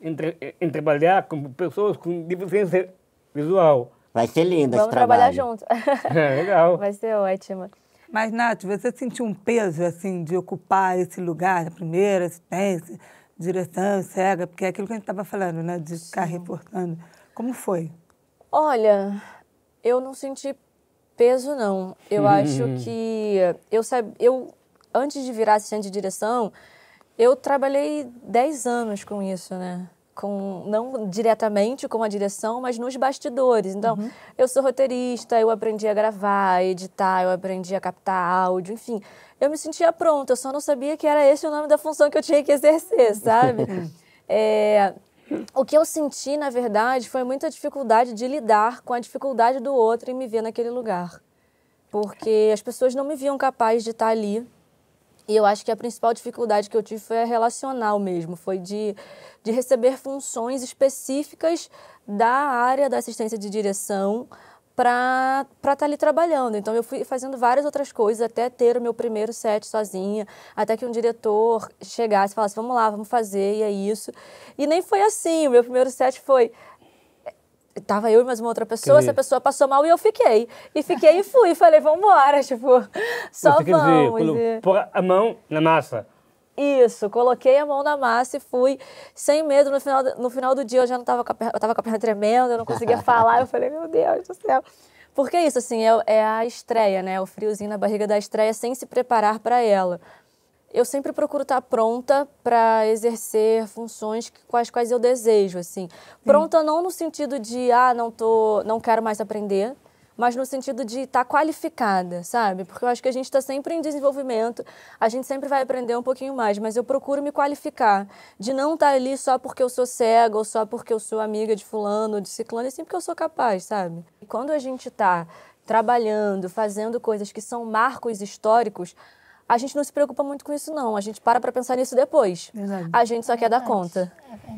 em trabalhar com pessoas com deficiência visual. Vai ser lindo esse trabalho. Vamos trabalhar junto. Legal. Vai ser ótimo. Mas, Nath, você sentiu um peso, assim, de ocupar esse lugar, a primeira assistência, direção, cega, porque é aquilo que a gente estava falando, né, de ficar reportando. Como foi? Olha, eu não senti peso, não. Eu acho que eu antes de virar assistente de direção, eu trabalhei 10 anos com isso, né? Não diretamente com a direção, mas nos bastidores. Então, eu sou roteirista, eu aprendi a gravar, a editar, eu aprendi a captar áudio, enfim. Eu me sentia pronta, eu só não sabia que era esse o nome da função que eu tinha que exercer, sabe? O que eu senti, na verdade, foi muita dificuldade de lidar com a dificuldade do outro em me ver naquele lugar. Porque as pessoas não me viam capaz de estar ali. E eu acho que a principal dificuldade que eu tive foi a relacional mesmo, foi de receber funções específicas da área da assistência de direção para estar ali trabalhando. Então, eu fui fazendo várias outras coisas até ter o meu primeiro set sozinha, até que um diretor chegasse e falasse, vamos lá, vamos fazer, e é isso. E nem foi assim, o meu primeiro set foi... Tava eu e mais uma outra pessoa, essa pessoa passou mal e eu fiquei. E fiquei e fui. Falei, vamos embora, tipo, só Você quer dizer, vamos. pôr a mão na massa. Isso, coloquei a mão na massa e fui sem medo. No final do dia eu já não tava eu tava com a perna tremenda, eu não conseguia falar. Eu falei, meu Deus do céu. Porque é isso, assim, é a estreia, né? O friozinho na barriga da estreia sem se preparar para ela. Eu sempre procuro estar pronta para exercer funções com as quais eu desejo, assim. Pronta não no sentido de, não quero mais aprender, mas no sentido de estar qualificada, sabe? Porque eu acho que a gente está sempre em desenvolvimento, a gente sempre vai aprender um pouquinho mais, mas eu procuro me qualificar, de não estar ali só porque eu sou cega, ou só porque eu sou amiga de fulano, de ciclano, e sim porque eu sou capaz, sabe? E quando a gente está trabalhando, fazendo coisas que são marcos históricos, a gente não se preocupa muito com isso, não. A gente para pensar nisso depois. Verdade. A gente só quer dar conta.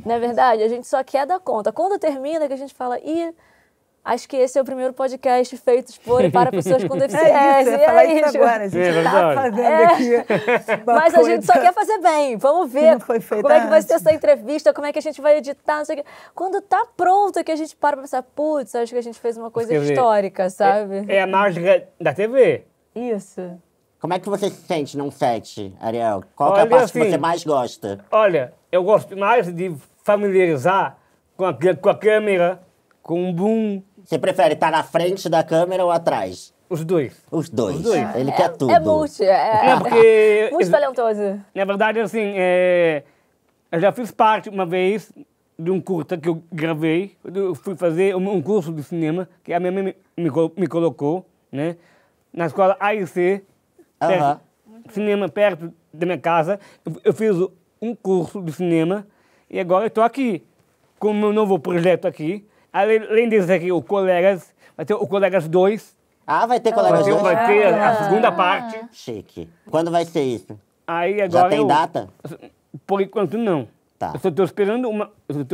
Não é verdade? A gente só quer dar conta. Quando termina, que a gente fala, acho que esse é o primeiro podcast feito por e para pessoas com deficiência. É isso, eu ia falar isso agora. A gente está fazendo aqui mas a gente só quer fazer bem. Vamos ver como é que vai ser essa entrevista, como é que a gente vai editar, não sei o quê. Quando tá pronto, é que a gente para pensar, putz, acho que a gente fez uma coisa histórica, sabe? É a mágica da TV. Isso. Como é que você se sente num set, Ariel? Qual que é a parte que você mais gosta? Olha, eu gosto mais de familiarizar com a câmera, com o boom. Você prefere estar na frente da câmera ou atrás? Os dois. Os dois. Os dois. Ele quer tudo. É multi, porque... multitalentoso. Na verdade, assim, eu já fiz parte uma vez de um curta que eu gravei. Eu fui fazer um curso de cinema, que a minha mãe me colocou, né? Na escola AIC, cinema perto da minha casa. Eu fiz um curso de cinema e agora eu estou aqui com o meu novo projeto aqui. Além desse aqui, o Colegas, vai ter o Colegas 2. Ah, vai ter Colegas 2? Vai ter a segunda parte. Chique. Quando vai ser isso? Aí agora já tem data? Por enquanto não. Tá. Eu só estou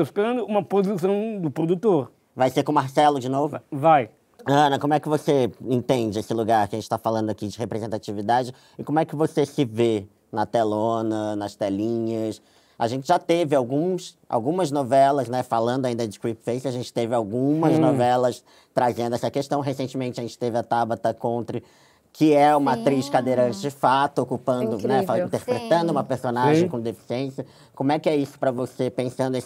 esperando uma posição do produtor. Vai ser com o Marcelo de novo? Vai. Ana, como é que você entende esse lugar que a gente está falando aqui de representatividade e como é que você se vê na telona, nas telinhas? A gente já teve algumas novelas, né, falando ainda de Creepface, a gente teve algumas novelas trazendo essa questão. Recentemente a gente teve a Tabata Contre, que é uma atriz cadeirante de fato, ocupando, né, interpretando uma personagem com deficiência. Como é que é isso para você, pensando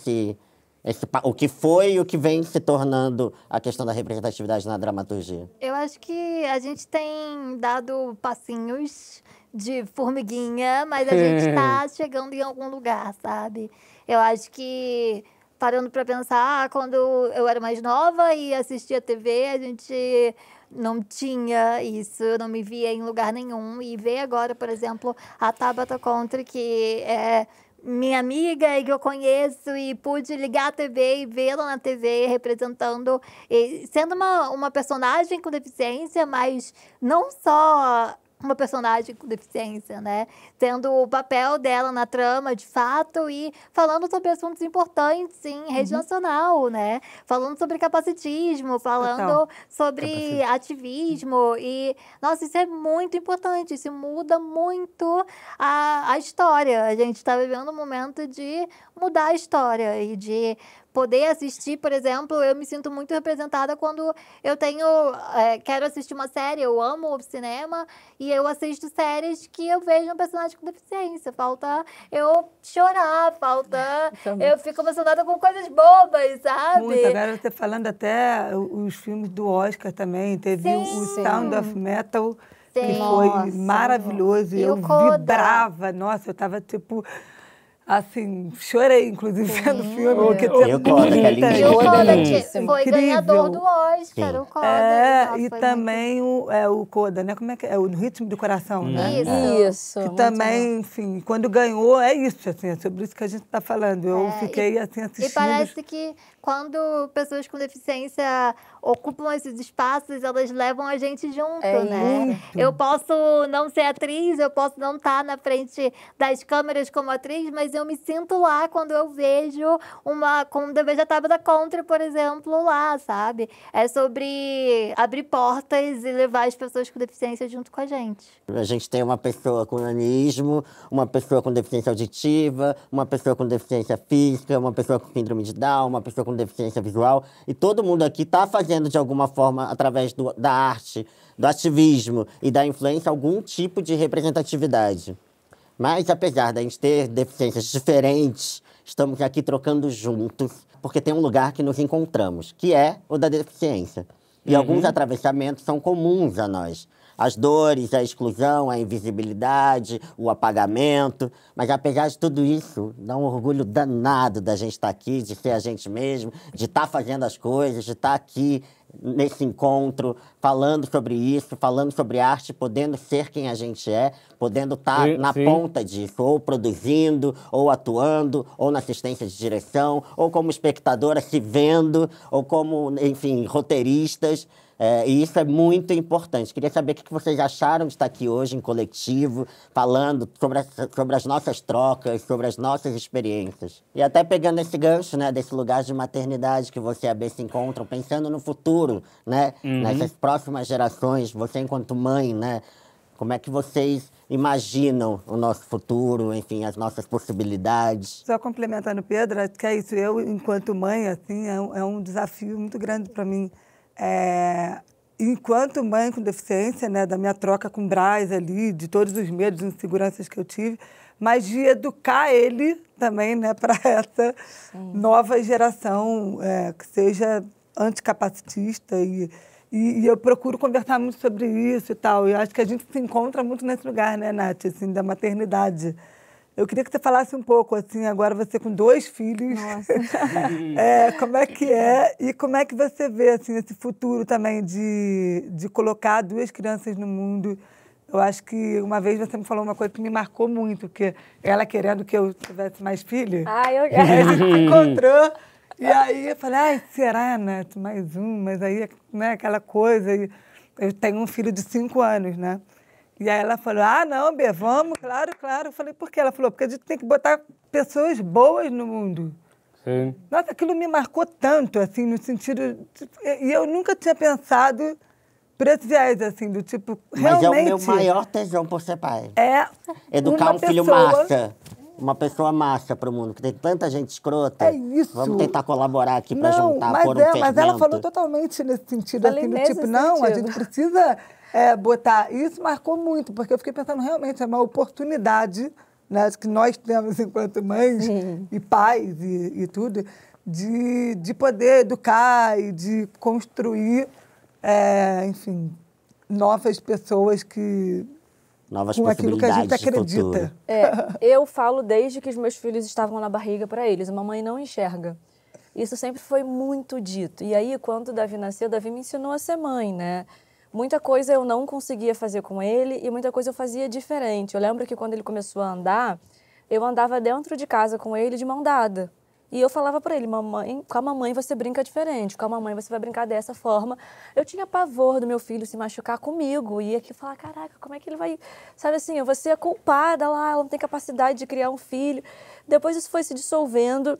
o que foi e o que vem se tornando a questão da representatividade na dramaturgia? Eu acho que a gente tem dado passinhos de formiguinha, mas a gente está chegando em algum lugar, sabe? Eu acho que, parando para pensar, quando eu era mais nova e assistia TV, a gente não tinha isso, eu não me via em lugar nenhum. E ver agora, por exemplo, a Tabata Contre, que é minha amiga e que eu conheço e pude ligar a TV e vê-la na TV representando, sendo uma personagem com deficiência, mas não só uma personagem com deficiência, né? Tendo o papel dela na trama, de fato, e falando sobre assuntos importantes em rede nacional, né? Falando sobre capacitismo, falando sobre ativismo. E, nossa, isso é muito importante, isso muda muito a história. A gente está vivendo um momento de mudar a história e de poder assistir, por exemplo, eu me sinto muito representada quando eu quero assistir uma série, eu amo o cinema, e eu assisto séries que eu vejo um personagem com deficiência. Falta eu chorar, eu fico emocionada com coisas bobas, sabe? Muito. Agora você falando até os filmes do Oscar também, teve o Sound of Metal, que foi maravilhoso. E eu o Coda. vibrava, nossa, eu tava tipo... Assim, chorei, inclusive, vendo o filme. Porque E o Coda, que é muita E o lindíssimo. Coda gente foi incrível. ganhador do Oscar, Sim. o Coda. Nossa, E foi também o Coda, né? Como é que é? O Ritmo do Coração, né? Isso. Que muito também, enfim, quando ganhou, é isso, assim, é sobre isso que a gente está falando. Eu fiquei, assim, E assistindo. parece que quando pessoas com deficiência ocupam esses espaços, elas levam a gente junto, né? muito. Eu posso não ser atriz, eu posso não estar na frente das câmeras como atriz, mas eu me sinto lá quando eu vejo quando eu vejo a Tabata Contra, por exemplo, lá, sabe? É sobre abrir portas e levar as pessoas com deficiência junto com a gente. A gente tem uma pessoa com nanismo, uma pessoa com deficiência auditiva, uma pessoa com deficiência física, uma pessoa com síndrome de Down, uma pessoa com deficiência visual. E todo mundo aqui está fazendo, de alguma forma, através da arte, do ativismo e da influência, algum tipo de representatividade. Mas, apesar da gente ter deficiências diferentes, estamos aqui trocando juntos, porque tem um lugar que nos encontramos, que é o da deficiência. E alguns atravessamentos são comuns a nós. As dores, a exclusão, a invisibilidade, o apagamento. Mas, apesar de tudo isso, dá um orgulho danado da gente estar aqui, de ser a gente mesmo, de estar fazendo as coisas, de estar aqui nesse encontro, falando sobre isso, falando sobre arte, podendo ser quem a gente é, podendo estar na ponta disso, ou produzindo, ou atuando, ou na assistência de direção, ou como espectadora se vendo, ou como, enfim, roteiristas. E isso é muito importante. Queria saber o que vocês acharam de estar aqui hoje em coletivo, falando sobre as nossas trocas, sobre as nossas experiências. E até pegando esse gancho, né, desse lugar de maternidade que você e a B se encontram, pensando no futuro, né, nessas próximas gerações, você enquanto mãe, né, como é que vocês imaginam o nosso futuro, enfim, as nossas possibilidades? Só complementando o Pedro, acho que é isso. Eu, enquanto mãe, assim, é um desafio muito grande para mim. Enquanto mãe com deficiência, né, da minha troca com o Braz ali, de todos os medos e inseguranças que eu tive, mas de educar ele também, né, para essa nova geração que seja anticapacitista e eu procuro conversar muito sobre isso e tal. E acho que a gente se encontra muito nesse lugar, né, Nath, assim, da maternidade. Eu queria que você falasse um pouco, assim, agora você com 2 filhos. Nossa. Como é que é e como é que você vê, assim, esse futuro também de colocar 2 crianças no mundo. Eu acho que uma vez você me falou uma coisa que me marcou muito, que ela querendo que eu tivesse mais filhos. Aí a gente se encontrou e aí eu falei, ai, será, Nath, mais um? Mas aí, né, aquela coisa. E eu tenho um filho de 5 anos, né? E aí ela falou, não, Bê, vamos, claro, claro. Eu falei, por quê? Ela falou, porque a gente tem que botar pessoas boas no mundo. Sim. Nossa, aquilo me marcou tanto, assim, no sentido... E eu nunca tinha pensado por esse viés, assim, do tipo, realmente... Mas é o meu maior tesão por ser pai. Educar uma um filho pessoa- massa. Uma pessoa massa pro mundo, que tem tanta gente escrota. É isso. Vamos tentar colaborar aqui para Não, juntar, mas pôr um mas ela fermento. falou totalmente nesse sentido, Falei assim, do nesse tipo, não, a sentido. gente precisa botar... E isso marcou muito, porque eu fiquei pensando, realmente, é uma oportunidade, né, que nós temos enquanto mães e pais e tudo, de poder educar e de construir, enfim, novas pessoas que... Novas com aquilo que a gente possibilidades de futuro. acredita. Eu falo desde que os meus filhos estavam na barriga para eles. A mamãe não enxerga. Isso sempre foi muito dito. E aí, quando o Davi nasceu, o Davi me ensinou a ser mãe, né? Muita coisa eu não conseguia fazer com ele e muita coisa eu fazia diferente. Eu lembro que quando ele começou a andar, eu andava dentro de casa com ele de mão dada. E eu falava para ele, mamãe, com a mamãe você brinca diferente, com a mamãe você vai brincar dessa forma. Eu tinha pavor do meu filho se machucar comigo. E aqui falar, caraca, como é que ele vai... Sabe assim, eu vou ser a culpada lá, ela não tem capacidade de criar um filho. Depois isso foi se dissolvendo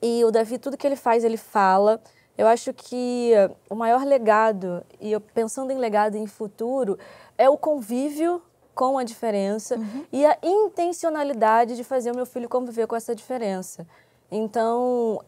e o Davi, tudo que ele faz, ele fala. Eu acho que o maior legado, e eu pensando em legado e em futuro, é o convívio com a diferença e a intencionalidade de fazer o meu filho conviver com essa diferença. Então,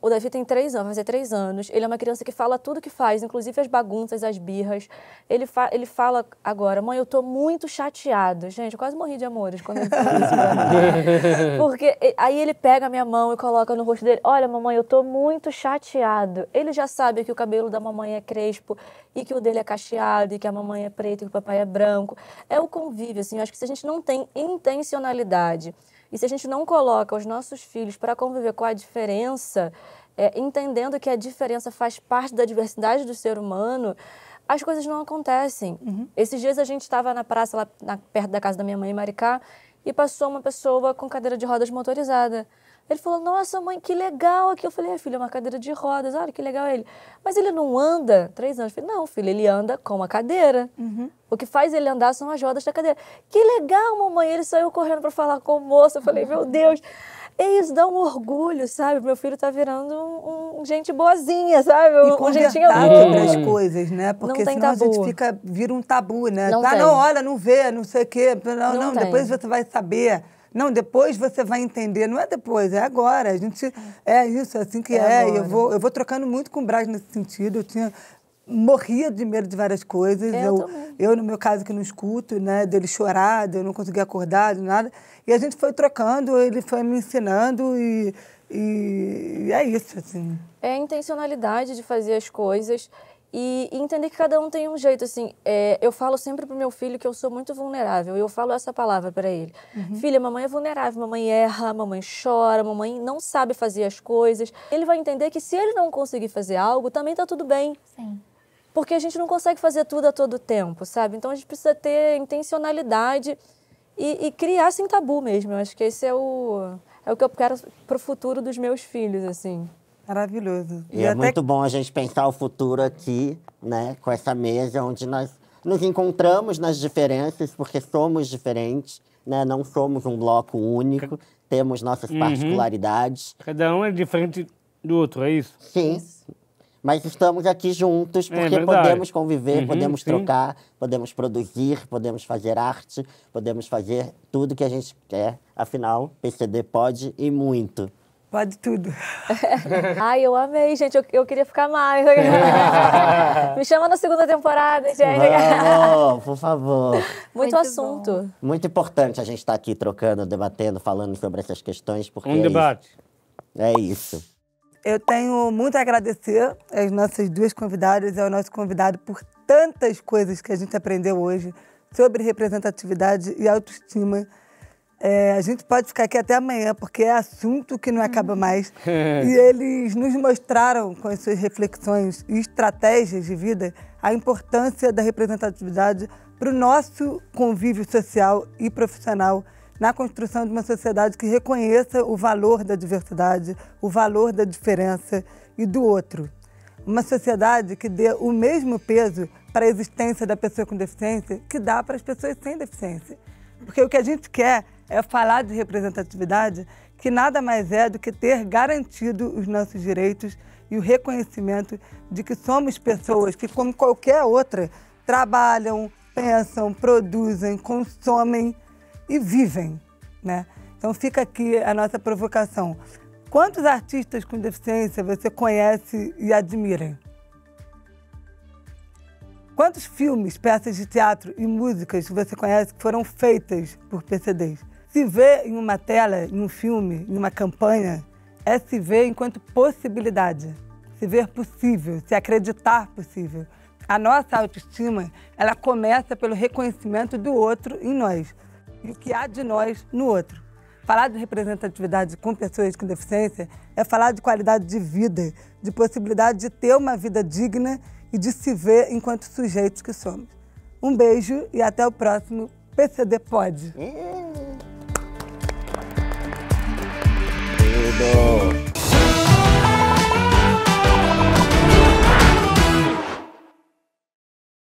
o Davi tem 3 anos, vai fazer 3 anos. Ele é uma criança que fala tudo que faz, inclusive as bagunças, as birras. Ele fala agora, mãe, eu tô muito chateado. Gente, eu quase morri de amores quando ele falou isso pra mim. Porque aí ele pega a minha mão e coloca no rosto dele, olha, mamãe, eu tô muito chateado. Ele já sabe que o cabelo da mamãe é crespo e que o dele é cacheado e que a mamãe é preta e que o papai é branco. É o convívio, assim. Eu acho que se a gente não tem intencionalidade e se a gente não coloca os nossos filhos para conviver com a diferença, entendendo que a diferença faz parte da diversidade do ser humano, as coisas não acontecem. Esses dias a gente estava na praça, lá perto da casa da minha mãe, em Maricá, e passou uma pessoa com cadeira de rodas motorizada. Ele falou, nossa, mãe, que legal aqui. Eu falei, filho, é uma cadeira de rodas, olha que legal ele. Mas ele não anda 3 anos. Eu falei, não, filho, ele anda com a cadeira. O que faz ele andar são as rodas da cadeira. Que legal, mamãe. Ele saiu correndo para falar com o moço. Eu falei, meu Deus. E isso dá um orgulho, sabe? Meu filho tá virando um gente boazinha, sabe? Um jeitinho sobre as coisas, né? Porque não senão tabu. A gente vira um tabu, né? Não não, olha, não vê, não sei o quê. Não, depois você vai saber. Não, depois você vai entender. Não é depois, é agora. A gente é isso, é assim que é. E eu vou trocando muito com o Braz nesse sentido. Eu morria de medo de várias coisas. Eu, no meu caso, que não escuto, né? Dele chorar, de eu não conseguir acordar, de nada. E a gente foi trocando, ele foi me ensinando e é isso, assim. É a intencionalidade de fazer as coisas e entender que cada um tem um jeito, assim. Eu falo sempre pro meu filho que eu sou muito vulnerável. E eu falo essa palavra para ele. Filha, mamãe é vulnerável, mamãe erra, mamãe chora, mamãe não sabe fazer as coisas. Ele vai entender que se ele não conseguir fazer algo, também tá tudo bem. Sim. Porque a gente não consegue fazer tudo a todo tempo, sabe? Então a gente precisa ter intencionalidade e criar sem tabu mesmo. Eu acho que esse é o que eu quero pro futuro dos meus filhos, assim. Maravilhoso. E é muito bom a gente pensar o futuro aqui, né? Com essa mesa onde nós nos encontramos nas diferenças, porque somos diferentes, né? Não somos um bloco único, temos nossas particularidades. Cada um é diferente do outro, é isso? Sim. Isso. Mas estamos aqui juntos porque podemos conviver, podemos trocar, podemos produzir, podemos fazer arte, podemos fazer tudo que a gente quer. Afinal, PCD pode e muito. Pode tudo. Ai, eu amei, gente. Eu queria ficar mais. Me chama na 2ª temporada, gente. Vamos, por favor. Muito assunto. Bom. Muito importante a gente estar aqui trocando, debatendo, falando sobre essas questões. Porque debate. É isso. Eu tenho muito a agradecer às nossas 2 convidadas e ao nosso convidado por tantas coisas que a gente aprendeu hoje sobre representatividade e autoestima. A gente pode ficar aqui até amanhã, porque é assunto que não acaba mais. E eles nos mostraram, com as suas reflexões e estratégias de vida, a importância da representatividade para o nosso convívio social e profissional na construção de uma sociedade que reconheça o valor da diversidade, o valor da diferença e do outro. Uma sociedade que dê o mesmo peso para a existência da pessoa com deficiência que dá para as pessoas sem deficiência. Porque o que a gente quer é falar de representatividade, que nada mais é do que ter garantido os nossos direitos e o reconhecimento de que somos pessoas que, como qualquer outra, trabalham, pensam, produzem, consomem e vivem, né? Então fica aqui a nossa provocação. Quantos artistas com deficiência você conhece e admira? Quantos filmes, peças de teatro e músicas você conhece que foram feitas por PCDs? Se ver em uma tela, em um filme, em uma campanha, é se ver enquanto possibilidade, se ver possível, se acreditar possível. A nossa autoestima, ela começa pelo reconhecimento do outro em nós e o que há de nós no outro. Falar de representatividade com pessoas com deficiência é falar de qualidade de vida, de possibilidade de ter uma vida digna e de se ver enquanto sujeitos que somos. Um beijo e até o próximo PCD Pode. Tudo.